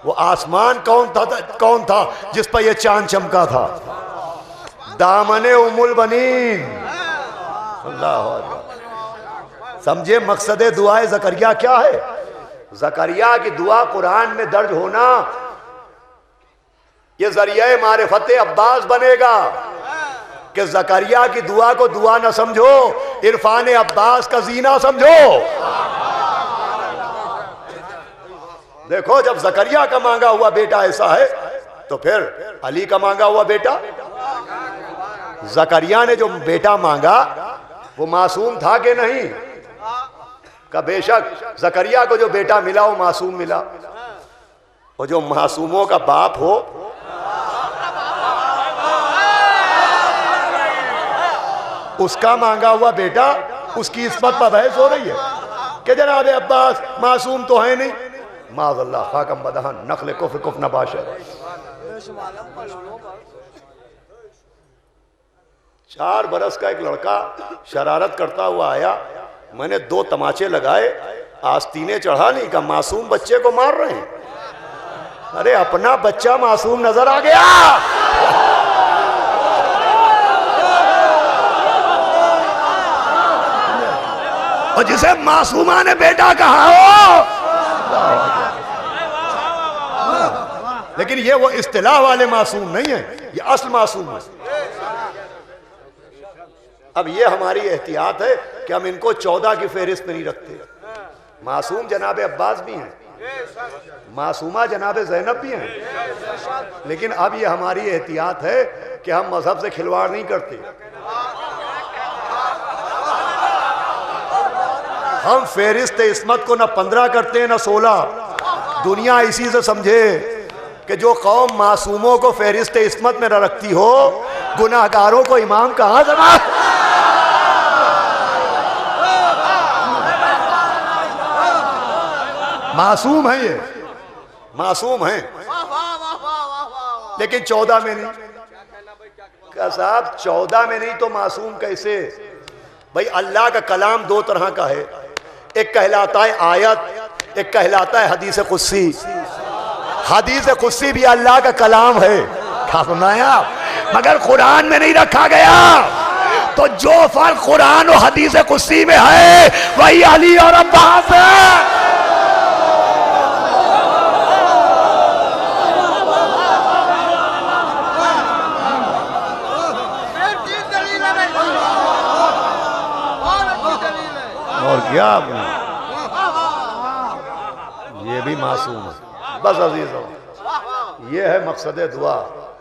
वो आसमान कौन था जिस पर यह चांद चमका था? दामने उमुल बनीन। अल्लाह अकबर। समझे मकसद दुआए जकरिया क्या है? जकरिया की दुआ कुरान में दर्ज होना ये जरिया मारिफत अब्बास बनेगा कि जकरिया की दुआ को दुआ न समझो, इरफान अब्बास का जीना समझो। देखो, जब जकरिया का मांगा हुआ बेटा ऐसा है तो फिर अली का मांगा हुआ बेटा। जकरिया ने जो बेटा मांगा वो मासूम था कि नहीं? का बेशक जकरिया को जो बेटा मिला वो मासूम मिला। और जो मासूमों का बाप हो उसका मांगा हुआ बेटा, उसकी इस्मत पर बहस हो रही है कि जनाब अब्बास मासूम तो है नहीं। माज़अल्लाह खाकम बदहन नखले कुफ्र कुफ्र नबाशर। 4 बरस का एक लड़का शरारत करता हुआ आया, मैंने 2 तमाचे लगाए, आस्तीने चढ़ा नहीं का मासूम बच्चे को मार रहे हैं। अरे अपना बच्चा मासूम नजर आ गया। और जिसे मासूमा ने बेटा कहा हो, लेकिन ये वो इस्तिलाह वाले मासूम नहीं है, ये असल मासूम है। अब ये हमारी एहतियात है कि हम इनको 14 की फहरिस्त में नहीं रखते। मासूम जनाब अब्बास भी हैं, मासूमा जनाब ज़ैनब भी हैं, लेकिन अब ये हमारी एहतियात है कि हम मजहब से खिलवाड़ नहीं करते। हम फहरिस्त इस्मत को न 15 करते हैं न 16। दुनिया इसी से समझे कि जो कौम मासूमों को फहरिस्त इस्मत में न रखती हो, गुनाहगारों को इमाम कहां जमा। मासूम है, ये मासूम है, लेकिन 14 में नहीं। क्या साहब 14 में नहीं तो मासूम कैसे? भाई अल्लाह का कलाम 2 तरह का है, एक कहलाता है आयत, एक कहलाता है हदीस कुस्सी। हदीस कुस्सी भी अल्लाह का कलाम है, क्या सुनाया, मगर कुरान में नहीं रखा गया। तो जो फर्क कुरान और हदीस कुस्सी में है वही अली और अब्बास है। और क्या ये भी मासूम है। बस अजीजों, ये है मकसद दुआ।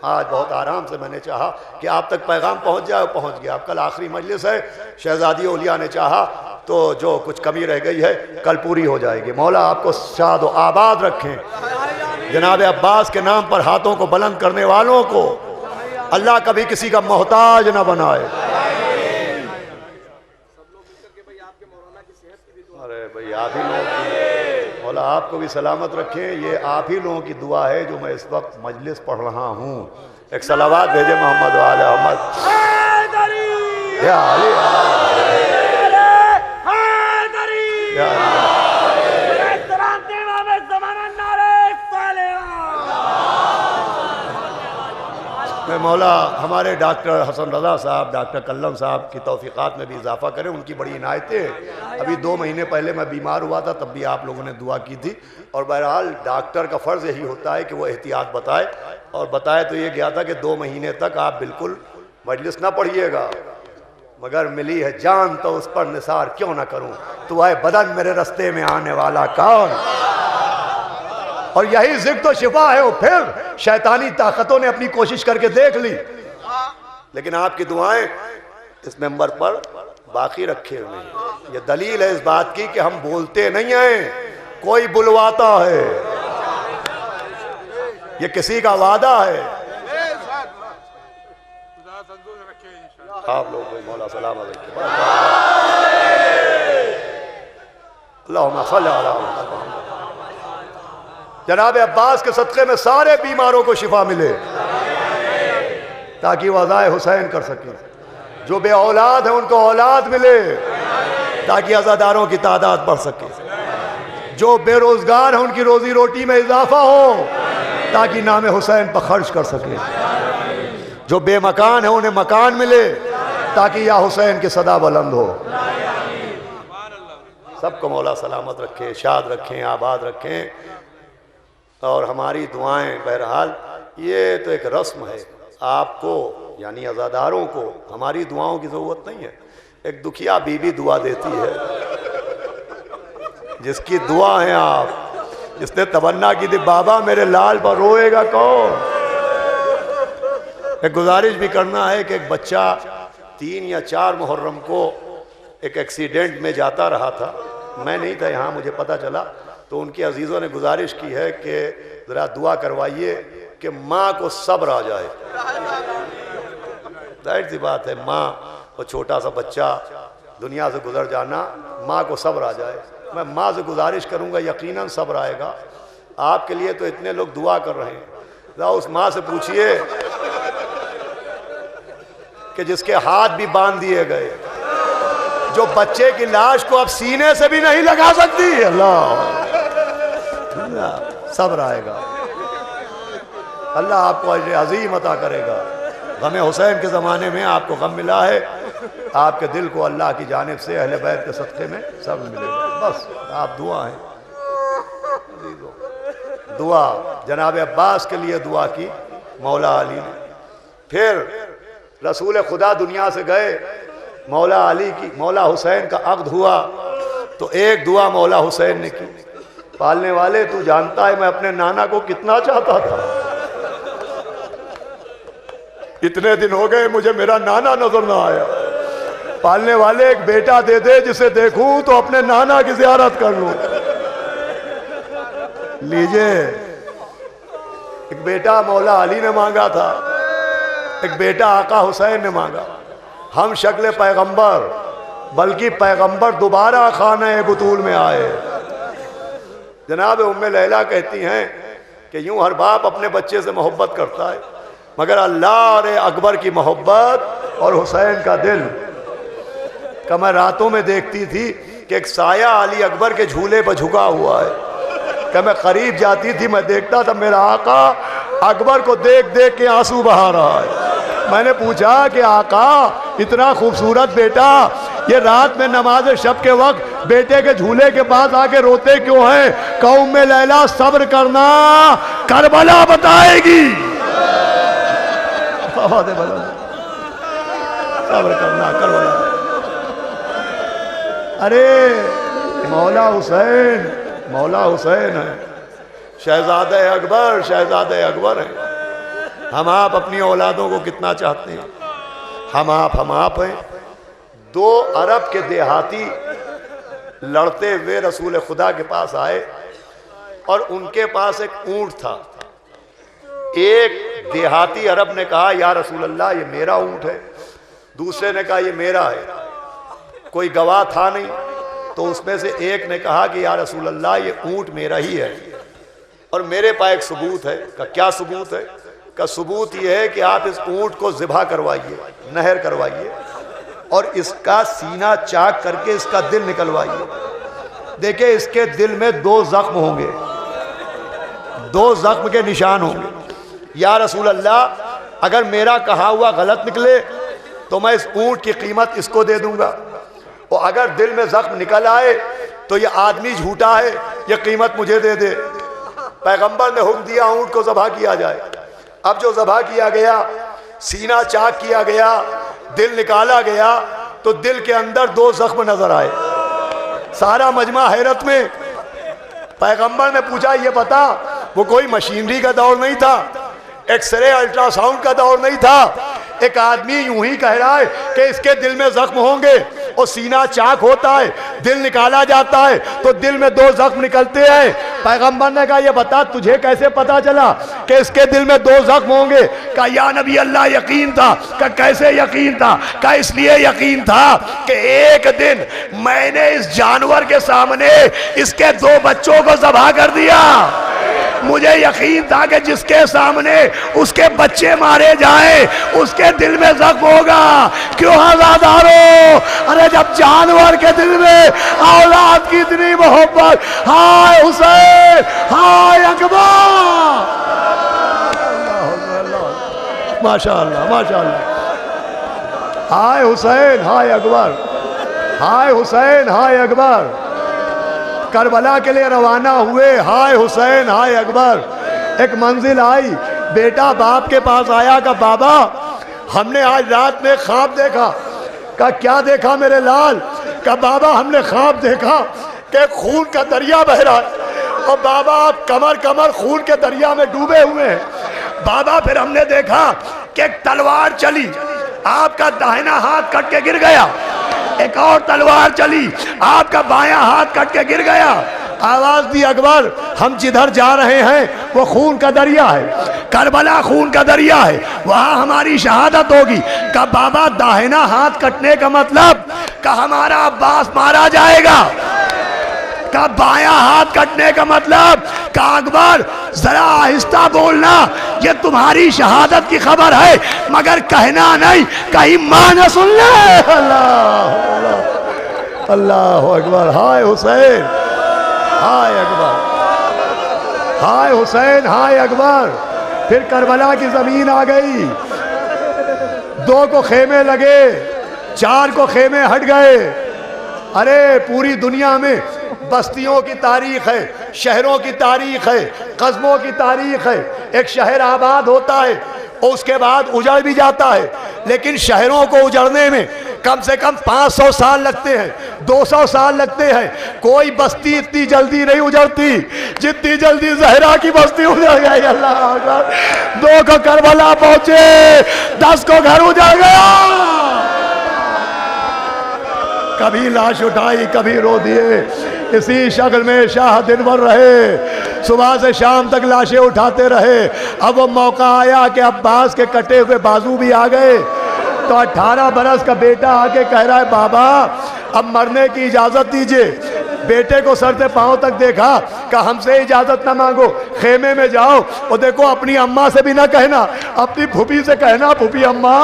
आज बहुत आराम से मैंने चाहा कि आप तक पैगाम पहुंच जाए, पहुंच गया। अब कल आखिरी मजलिस है, शहजादी औलिया ने चाहा तो जो कुछ कमी रह गई है कल पूरी हो जाएगी। मौला आपको शाद व आबाद रखें। जनाब अब्बास के नाम पर हाथों को बुलंद करने वालों को अल्लाह कभी किसी का मोहताज न बनाए। अरे भाई आप ही लोगों की, मौला आपको भी सलामत रखें। ये आप ही लोगों की दुआ है जो मैं इस वक्त मजलिस पढ़ रहा हूँ। एक सलावात भेजे मोहम्मद वाले मोहम्मद या अली या मैं मौला हमारे डॉक्टर हसन रज़ा साहब, डॉक्टर कल्लम साहब की तौफ़ीक़ात में भी इजाफ़ा करें। उनकी बड़ी इनायतें। अभी 2 महीने पहले मैं बीमार हुआ था, तब भी आप लोगों ने दुआ की थी। और बहरहाल डॉक्टर का फ़र्ज़ यही होता है कि वो एहतियात बताए, और बताए तो ये गया था कि 2 महीने तक आप बिल्कुल मजलिस ना पढ़िएगा, मगर मिली है जान तो उस पर निसार क्यों ना करूँ, तो आए बदन मेरे रास्ते में आने वाला कौन। और यही जिक्र तो शिफा है। वो फिर शैतानी ताकतों ने अपनी कोशिश करके देख ली, लेकिन आपकी दुआएं इस मेंबर पर बाकी रखे हुए हैं। ये दलील है इस बात की कि हम बोलते नहीं हैं, कोई बुलवाता है। ये किसी का वादा है। आप लोग मौला सलामत रखे। अल्लाहुम्मा सल्ली अला मुहम्मद। जनाब अब्बास के सदक़े में सारे बीमारों को शिफा मिले, ताकि वह अज़ाए हुसैन कर सकें। जो बे औलाद है उनको औलाद मिले, ताकि अज़ादारों की तादाद बढ़ सके। जो बेरोजगार है उनकी रोजी रोटी में इजाफा हो, ताकि नाम हुसैन पर खर्च कर सके। जो बेमकान है उन्हें मकान मिले, ताकि या हुसैन की सदा बुलंद हो। सबको मौला सलामत रखे, शाद रखें, आबाद रखें। और हमारी दुआएं, बहरहाल ये तो एक रस्म है। आपको यानी अज़ादारों को हमारी दुआओं की ज़रूरत नहीं है। एक दुखिया बीवी दुआ देती है, जिसकी दुआ है आप, जिसने तमन्ना की थी बाबा मेरे लाल पर रोएगा कौन। एक गुजारिश भी करना है कि एक बच्चा 3 या 4 मुहर्रम को एक एक्सीडेंट में जाता रहा था। मैं नहीं था यहाँ, मुझे पता चला, तो उनके अजीज़ों ने गुजारिश की है कि ज़रा दुआ करवाइए कि माँ को सब्र आ जाए। जाहिर सी बात है, माँ और छोटा सा बच्चा दुनिया से गुजर जाना, माँ को सब्र आ जाए। मैं माँ से गुजारिश करूँगा, यकीनन सब्र आएगा। आपके लिए तो इतने लोग दुआ कर रहे हैं, ज़रा उस माँ से पूछिए कि जिसके हाथ भी बांध दिए गए, जो बच्चे की लाश को अब सीने से भी नहीं लगा सकती। अल्लाह, सब्र आएगा। अल्लाह आपको अजर अजीम अता करेगा। गम हुसैन के ज़माने में आपको गम मिला है, आपके दिल को अल्लाह की जानिब से अहले बैत के सदक़े में सब मिलेगा। बस आप दुआ हैं। दुआ जनाब अब्बास के लिए दुआ की मौला अली ने। फिर रसूल खुदा दुनिया से गए, मौला अली की, मौला हुसैन का अक़्द हुआ, तो एक दुआ मौला हुसैन ने की। पालने वाले, तू जानता है मैं अपने नाना को कितना चाहता था। इतने दिन हो गए मुझे मेरा नाना नजर ना आया। पालने वाले, एक बेटा दे दे जिसे देखूं तो अपने नाना की ज़ियारत कर लूं। लीजिए, एक बेटा मौला अली ने मांगा था, एक बेटा आका हुसैन ने मांगा। हम शक्ल पैगंबर, बल्कि पैगंबर दोबारा खाना बुतूल में आए। जनाब उम्मे लैला कहती हैं कि यूं हर बाप अपने बच्चे से मोहब्बत करता है, मगर अल्लाह रे अकबर की मोहब्बत और हुसैन का दिल का मैं रातों में देखती थी कि एक साया अली अकबर के झूले पर झुका हुआ है। कि मैं करीब जाती थी, मैं देखता था मेरा आका अकबर को देख देख के आंसू बहा रहा है। मैंने पूछा कि आका, इतना खूबसूरत बेटा, ये रात में नमाज शब के वक्त बेटे के झूले के पास आके रोते क्यों हैं? कौम में लैला सब्र करना, करबला बताएगी। सब्र करना, करबला। अरे मौला हुसैन, मौला हुसैन है, शहजादे अकबर, शहजादे अकबर है। हम आप अपनी औलादों को कितना चाहते हैं। हम आप हैं। 2 अरब के देहाती लड़ते हुए रसूल खुदा के पास आए और उनके पास एक ऊंट था। एक देहाती अरब ने कहा, या रसूल अल्लाह, ये मेरा ऊंट है। दूसरे ने कहा, ये मेरा है। कोई गवाह था नहीं, तो उसमें से एक ने कहा कि या रसूल अल्लाह ये ऊँट मेरा ही है और मेरे पास एक सबूत है। का क्या सबूत है? का सबूत ये है कि आप इस ऊँट को ज़िबा करवाइए, नहर करवाइए और इसका सीना चाक करके इसका दिल निकलवाइए। देखिए इसके दिल में 2 जख्म होंगे, 2 जख्म के निशान होंगे। या रसूल अल्लाह अगर मेरा कहा हुआ गलत निकले तो मैं इस ऊँट की कीमत इसको दे दूंगा, और अगर दिल में जख्म निकल आए तो ये आदमी झूठा है, ये कीमत मुझे दे दे। पैगंबर ने हुक्म दिया ऊँट को ज़बह किया जाए। अब जो ज़बह किया गया, सीना चाक किया गया, दिल निकाला गया, तो दिल के अंदर 2 जख्म नजर आए। सारा मजमा हैरत में। पैगंबर ने पूछा ये बता, वो कोई मशीनरी का दौर नहीं था, एक्सरे अल्ट्रासाउंड का दौर नहीं था, एक आदमी यूं ही कह रहा है कि इसके दिल में जख्म होंगे और सीना चाक होता है, दिल निकाला जाता है तो दिल में 2 जख्म निकलते हैं। पैगंबर ने कहा ये बता तुझे कैसे पता चला कि इसके दिल में 2 जख्म होंगे? कहा या नबी अल्लाह यकीन था। कहा कैसे यकीन था? कहा इसलिए यकीन था कि एक दिन मैंने इस जानवर के सामने इसके 2 बच्चों को ज़बह कर दिया। मुझे यकीन था कि जिसके सामने उसके बच्चे मारे जाए उसके दिल में जख्म होगा। क्यों हज़ादारो? अरे जब जानवर के दिल में औलाद की इतनी मोहब्बत, हाय हुसैन, हाय अकबर, माशाअल्लाह माशाअल्लाह, हाय हुसैन, हाय अकबर, हाय हुसैन, हाय अकबर। करबला के लिए रवाना हुए, हाय हुसैन, हाय अकबर। एक मंजिल आई, बेटा बाप के पास आया, का बाबा हमने आज रात में ख्वाब देखा। का क्या देखा मेरे लाल? का बाबा हमने ख्वाब देखा कि खून का दरिया बह रहा है और बाबा आप कमर कमर खून के दरिया में डूबे हुए हैं। बाबा फिर हमने देखा कि एक तलवार चली, आपका दाहिना हाथ कट के गिर गया, एक और तलवार चली, आपका बायां हाथ कट के गिर गया। आवाज दी अकबर हम जिधर जा रहे हैं वो खून का दरिया है, करबला खून का दरिया है, वहां हमारी शहादत होगी। का बाबा दाहिना हाथ कटने का मतलब का हमारा अब्बास मारा जाएगा। का बायां हाथ कटने का मतलब का अकबर जरा आहिस्ता बोलना, ये तुम्हारी शहादत की खबर है मगर कहना नहीं, कहीं मां न सुन ले। अल्लाह अल्लाह अकबर। हाय हुसैन, हाय अकबर, हाय हुसैन, हाय अकबर। फिर करबला की जमीन आ गई, 2 को खेमे लगे, 4 को खेमे हट गए। अरे पूरी दुनिया में बस्तियों की तारीख है, शहरों की तारीख है, कस्बों की तारीख है। एक शहर आबाद होता है और उसके बाद उजड़ भी जाता है, लेकिन शहरों को उजड़ने में कम से कम 500 साल लगते हैं, 200 साल लगते हैं। कोई बस्ती इतनी जल्दी नहीं उजड़ती जितनी जल्दी जहरा की बस्ती उजड़ गई। अल्लाह अकबर। 2 को करबला पहुंचे, 10 को घर उजड़ गया। कभी लाश उठाई, कभी रो दिए। इसी शक्ल में शाह दिन भर रहे, सुबह से शाम तक लाशें उठाते रहे। अब वो मौका आया कि अब्बास के कटे हुए बाजू भी आ गए, तो 18 बरस का बेटा आके कह रहा है बाबा अब मरने की इजाजत दीजिए। बेटे को सर से पांव तक देखा, कहा हमसे इजाजत ना मांगो, खेमे में जाओ और देखो अपनी अम्मा से भी ना कहना, अपनी फूफी से कहना फूफी अम्मा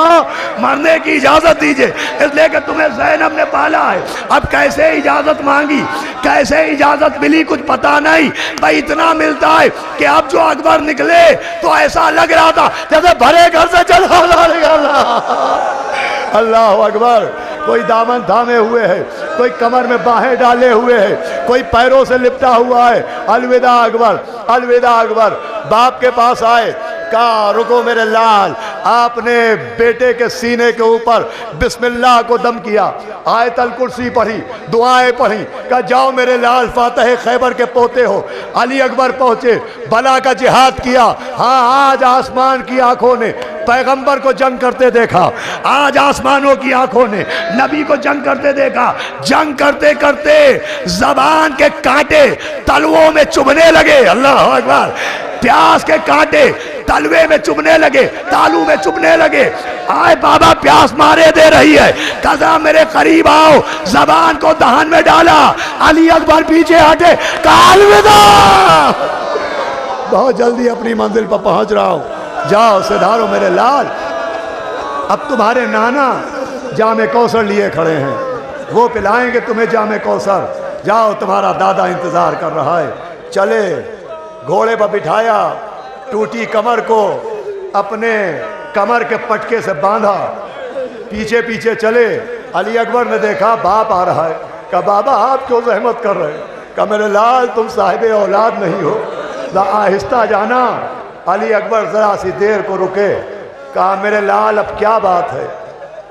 मरने की इजाजत दीजिए, इसलिए कि तुम्हें ज़ैनब ने पाला है। अब कैसे इजाजत मांगी, कैसे इजाजत मिली कुछ पता नहीं। भाई इतना मिलता है कि अब जो अकबर निकले तो ऐसा लग रहा था जैसे भरे घर से चला। अल्लाह अकबर। कोई दामन थामे हुए है, कोई कमर में बाहें डाले हुए है, कोई पैरों से लिपटा हुआ है। अलविदा अकबर, अलविदा अकबर। बाप के पास आए, कहा रुको मेरे लाल। आपने बेटे के सीने के ऊपर बिस्मिल्लाह को दम किया, आयतल कुर्सी पढ़ी, दुआएं पढ़ी। कहा जाओ मेरे लाल, फातह खैबर के पोते हो। अली अकबर पहुंचे, बला का जिहाद किया। हाँ आज आसमान की आंखों ने पैगंबर को जंग करते देखा, आज आसमानों की आंखों ने नबी को जंग करते देखा। जंग करते करते जबान के कांटे तलवों में चुभने लगे। अल्लाह अकबर। प्यास के कांटे तलवे में चुभने लगे, तालू में चुभने लगे। आए बाबा प्यास मारे दे रही है, कजा मेरे करीब आओ, जबान को दहन में डाला। अली अकबर पीछे हटे, अलविदा, बहुत जल्दी अपनी मंजिल पर पहुंच रहा हूं, जाओ सिधारो मेरे लाल। अब तुम्हारे नाना जामे कौसर लिए खड़े हैं, वो पिलाएंगे तुम्हें जामे कौसर। जाओ तुम्हारा दादा इंतजार कर रहा है। चले, घोड़े पर बिठाया, टूटी कमर को अपने कमर के पटके से बांधा, पीछे पीछे चले। अली अकबर ने देखा बाप आ रहा है, कहा बाबा आप क्यों जहमत कर रहे हैं? कहा मेरे लाल तुम साहिब औलाद नहीं हो, आहिस्ता जाना। अली अकबर जरा सी देर को रुके, कहा मेरे लाल अब क्या बात है,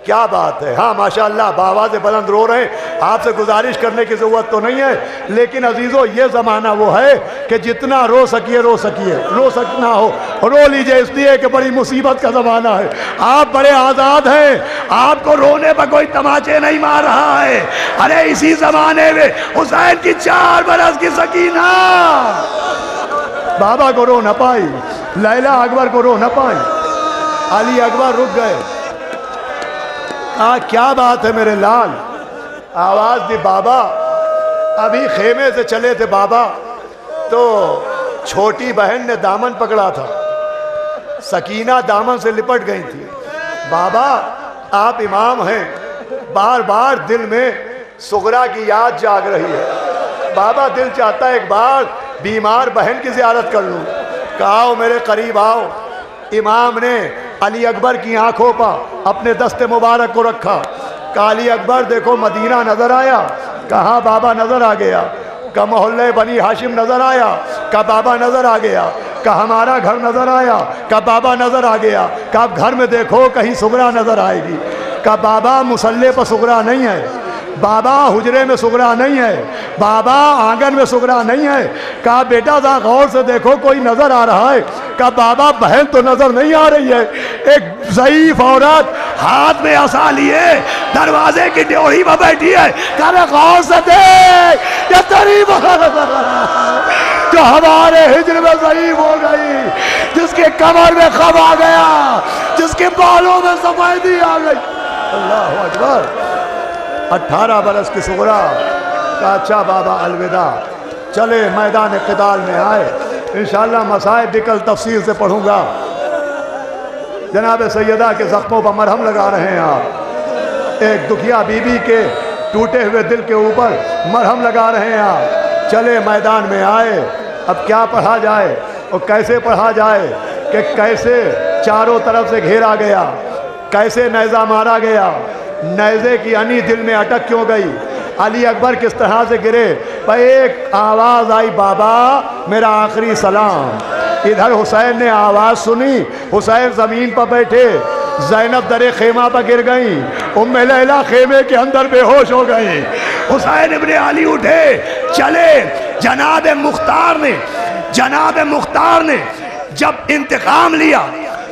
क्या बात है? हाँ माशाअल्लाह बाबा से बुलंद रो रहे हैं, आपसे गुजारिश करने की ज़रूरत तो नहीं है, लेकिन अजीज़ों ये ज़माना वो है कि जितना रो सकिए रो सकिए, रो सकना हो रो लीजिए, इसलिए कि बड़ी मुसीबत का ज़माना है। आप बड़े आज़ाद हैं, आपको रोने पर कोई तमाचे नहीं मार रहा है। अरे इसी ज़माने में हुसैन की 4 बरस की सकीना बाबा को रो न पाई, लैला अकबर को रो न पाई। अली अकबर रुक गए, कहा क्या बात है मेरे लाल? आवाज दी बाबा, अभी खेमे से चले थे बाबा, तो छोटी बहन ने दामन पकड़ा था, सकीना दामन से लिपट गई थी। बाबा आप इमाम हैं, बार बार दिल में सुगरा की याद जाग रही है। बाबा दिल चाहता है एक बार बीमार बहन की ज़ियारत कर लूं। कहा मेरे करीब आओ। इमाम ने अली अकबर की आंखों पर अपने दस्ते मुबारक को रखा। कहा अली अकबर देखो मदीना नजर आया? कहा बाबा नजर आ गया। का मोहल्ले बनी हाशिम नजर आया? का बाबा नजर आ गया। का हमारा घर नजर आया? का बाबा नजर आ गया। का घर में देखो कहीं सुगरा नजर आएगी। का बाबा मुसल्ले पर सुगरा नहीं है, बाबा हुजरे में सुगरा नहीं है, बाबा आंगन में सुगरा नहीं है। कहा बेटा ज़रा गौर से देखो कोई नजर आ रहा है। कहा बाबा बहन तो नजर नहीं आ रही है, एक ज़ईफ औरत हाथ में असा लिए दरवाजे की ड्योढ़ी में बैठी है। कहा गौर से देख, ये तेरी जो हमारे हिजर में ज़ईफ हो गई, जिसके कमर में खब आ गया, जिसके बालों में सफेदी आ गई। अल्लाह अकबर। 18 बरस की सुगरा का अच्छा बाबा अलविदा। चले मैदान क़िताल में आए, इंशाअल्लाह मसाइब भी कल तफसील से पढ़ूंगा। जनाब सैयदा के ज़ख्मों पर मरहम लगा रहे हैं आप, एक दुखिया बीबी के टूटे हुए दिल के ऊपर मरहम लगा रहे हैं आप। चले मैदान में आए, अब क्या पढ़ा जाए और कैसे पढ़ा जाए कि कैसे चारों तरफ से घेरा गया, कैसे नेज़ा मारा गया, नेज़े की अनी दिल में अटक क्यों गई, अली अकबर किस तरह से गिरे। पर एक आवाज़ आई, बाबा मेरा आखिरी सलाम। इधर हुसैन ने आवाज़ सुनी, हुसैन ज़मीन पर बैठे, ज़ैनब दरे खेमा पर गिर गई, उम्मे लैला खेमे के अंदर बेहोश हो गई। हुसैन इब्ने अली उठे, चले। जनाब मुख्तार ने जब इंतकाम लिया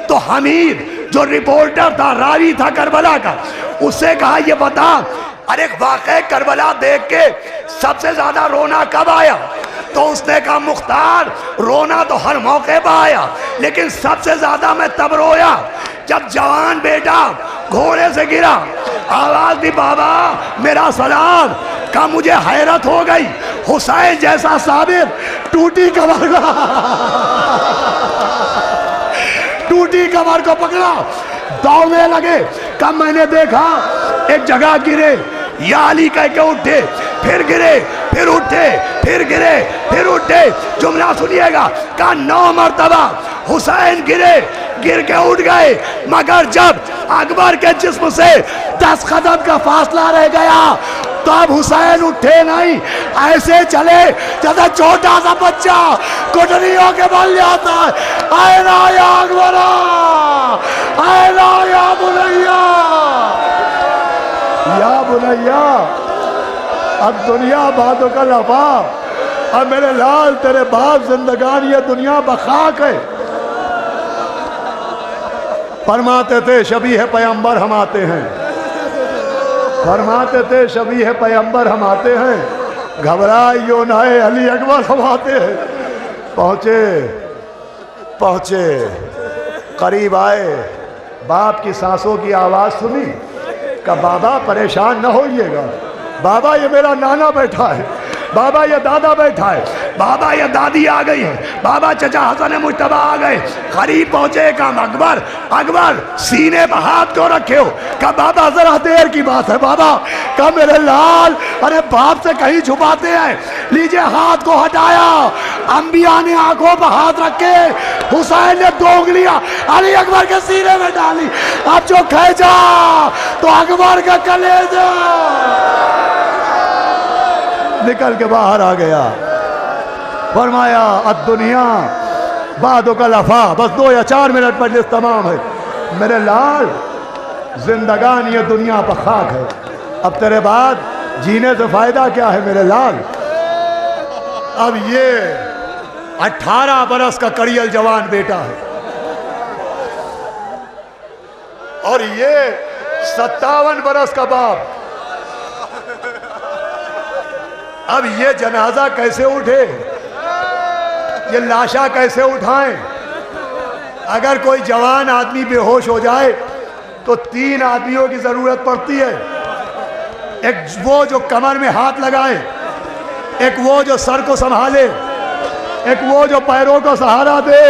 तो हमीद जो रिपोर्टर था, रावी था करबला का, उससे कहा ये बता, अरे वाक़ई करबला देख के सबसे ज्यादा रोना कब आया? तो उसने कहा मुख्तार रोना तो हर मौके पर आया, लेकिन सबसे ज्यादा मैं तब रोया जब जवान बेटा घोड़े से गिरा। आवाज दी बाबा मेरा सलाम। का मुझे हैरत हो गई, हुसैन जैसा साबिर टूटी कमर को पकड़ा, दौड़ने लगे। कब मैंने देखा एक जगह गिरे, या अली कह के उठे, फिर गिरे, फिर उठे, फिर गिरे, फिर उठे। जुमला सुनिएगा। का 9 मरतबा हुसैन गिरे, गिर के उठ गए, मगर जब अकबर के जिस्म से 10 कदम का फासला रह गया तब हुसैन उठे नहीं, ऐसे चले जैसे छोटा सा बच्चा कुटनियों के बल जाता है। आए ना या अकबरा, आए ना या बुनैया, या बुनैया अब दुनिया बातों का लफा। अब मेरे लाल तेरे बाप जिंदगान ये दुनिया बखाक है। फरमाते थे शबी है पैगंबर हम आते हैं, फरमाते थे शबी है पैगंबर हम आते हैं, घबराइयो ना अली अकबर हम आते हैं। पहुँचे पहुंचे, करीब आए, बाप की सांसों की आवाज सुनी। का बाबा परेशान न होइएगा, बाबा ये मेरा नाना बैठा है, बाबा ये दादा बैठा है, बाबा ये दादी आ गई है, बाबा चचा हसन मुश्तबा आ गए। करीब पहुंचे, काम अकबर, अकबर सीने पर हाथ क्यों रखे हो? का बाबा जरा देर की बात है बाबा। का मेरे लाल, अरे बाप से कहीं छुपाते हैं, लीजिए हाथ को हटाया। अंबिया ने आंखों पर हाथ रखे, हुसैन ने दो उंगलियां अली अकबर के सीने में डाली। अब जो खींचा तो अकबर का कलेजा निकल के बाहर आ गया। फरमाया अद्दुनिया बादो का लफा, बस 2 या 4 मिनट मजलिस तमाम है। मेरे लाल, जिंदगान ये दुनिया पर खाक है, अब तेरे बाद जीने से फायदा क्या है मेरे लाल? अब ये 18 बरस का कड़ियल जवान बेटा है और ये 57 बरस का बाप। अब ये जनाजा कैसे उठे, ये लाशा कैसे उठाएं? अगर कोई जवान आदमी बेहोश हो जाए तो 3 आदमियों की जरूरत पड़ती है। एक वो जो कमर में हाथ लगाए, एक वो जो सर को संभाले, एक वो जो पैरों को सहारा दे।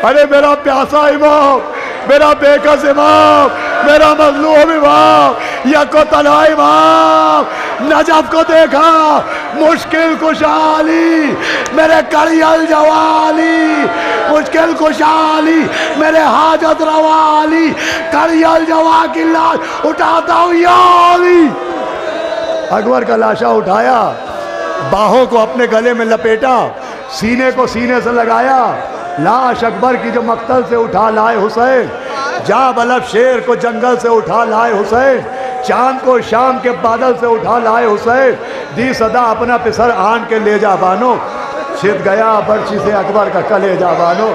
अरे मेरा प्यासा इमाम, मेरा बेकस इमाम, मेरा मजलूम इमाम, यको तला इमाम, नजफ को देखा, मुश्किल कुशाली मेरे कड़ियल जवाली, मुश्किल कुशाली मेरे हाजत रवाली, कड़ियल जवा की लाश उठाता हूँ याली। अकबर का लाशा उठाया, बाहों को अपने गले में लपेटा, सीने को सीने से लगाया। लाश अकबर की जो मक्तल से उठा लाए हुसैन, जा बलब शेर को जंगल से उठा लाए हुसैन, चांद को शाम के बादल से उठा लाए हुसैन, दी सदा अपना पिसर आन के ले जा बानो, छिद गया बर्ची से अकबर का कलेजा बानो।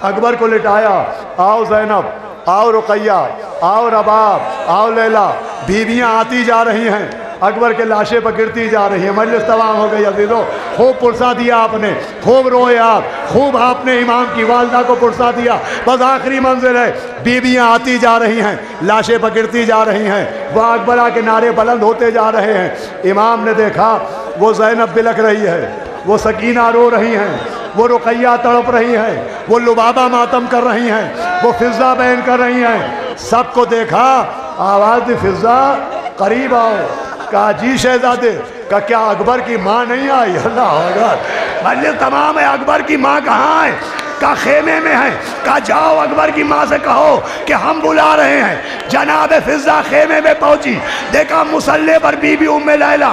अकबर को लिटाया, आओ जैनब, आओ रुकैया, आओ रबाब, आओ लैला, बीवियां आती जा रही हैं, अकबर के लाशे पर गिरती जा रही है। मजलिस तमाम हो गई अजीजों, खूब पुरसा दिया आपने, खूब रोए आप, खूब आपने इमाम की वालदा को पुरसा दिया। बस आखिरी मंजिल है, बीबियां आती जा रही हैं, लाशे पर गिरती जा रही हैं, वह अकबरा के नारे बुलंद होते जा रहे हैं। इमाम ने देखा वो जैनब बिलख रही है, वो सकीना रो रही हैं, वो रुकैया तड़प रही हैं, वो लुबाबा मातम कर रही हैं, वो फिजा बयान कर रही हैं। सबको देखा, आवाज़ दी फिजा करीब आओ। कहा जी शहजादे, का क्या अकबर की माँ नहीं आई? अल्लाह अकबर, मजलिस तमाम है, अकबर की माँ कहाँ है? का खेमे में है। का जाओ अकबर की माँ से कहो कि हम बुला रहे हैं। जनाब फिजा खेमे में पहुंची, देखा मुसल्ले पर बीबी उम्मे लैला,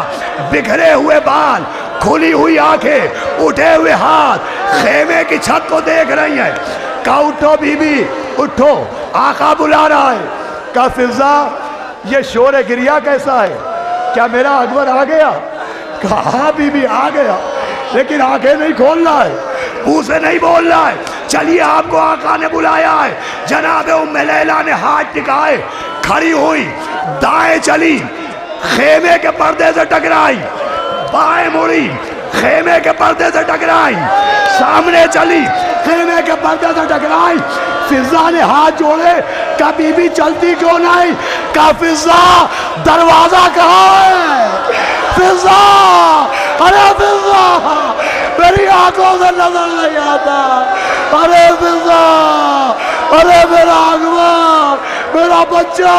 बिखरे हुए बाल, खुली हुई आंखें, उठे हुए हाथ, खेमे की छत को देख रही हैं। का उठो बीबी उठो, आका बुला रहा है। का फिजा ये शोर गिरिया कैसा है? क्या मेरा अकबर आ गया? कहा बीबी आ गया, लेकिन आंखें नहीं खोल रहा है, मुंह से नहीं बोल रहा है। चलिए आपको आका ने बुलाया है। जनाब उम्मे लैला ने हाथ टिकाए, खड़ी हुई, दाएं चली, खेमे के पर्दे से टकराई, बाएं मुड़ी, खेमे के पर्दे से टकराई, सामने चली, खेमे के पर्दे से टकराई। फिजा ने हाथ जोड़े, का बीबी चलती क्यों नहीं? का फिजा दरवाजा कहाँ है? फिजा, अरे फिजा, मेरी आंखों से नजर नहीं आता। अरे फिजा, अरे मेरा अकबर, मेरा बच्चा,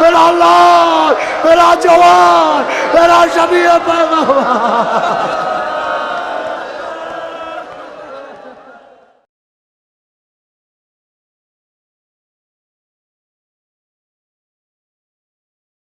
मेरा लाल, मेरा जवान, मेरा शबीर पैगंबर।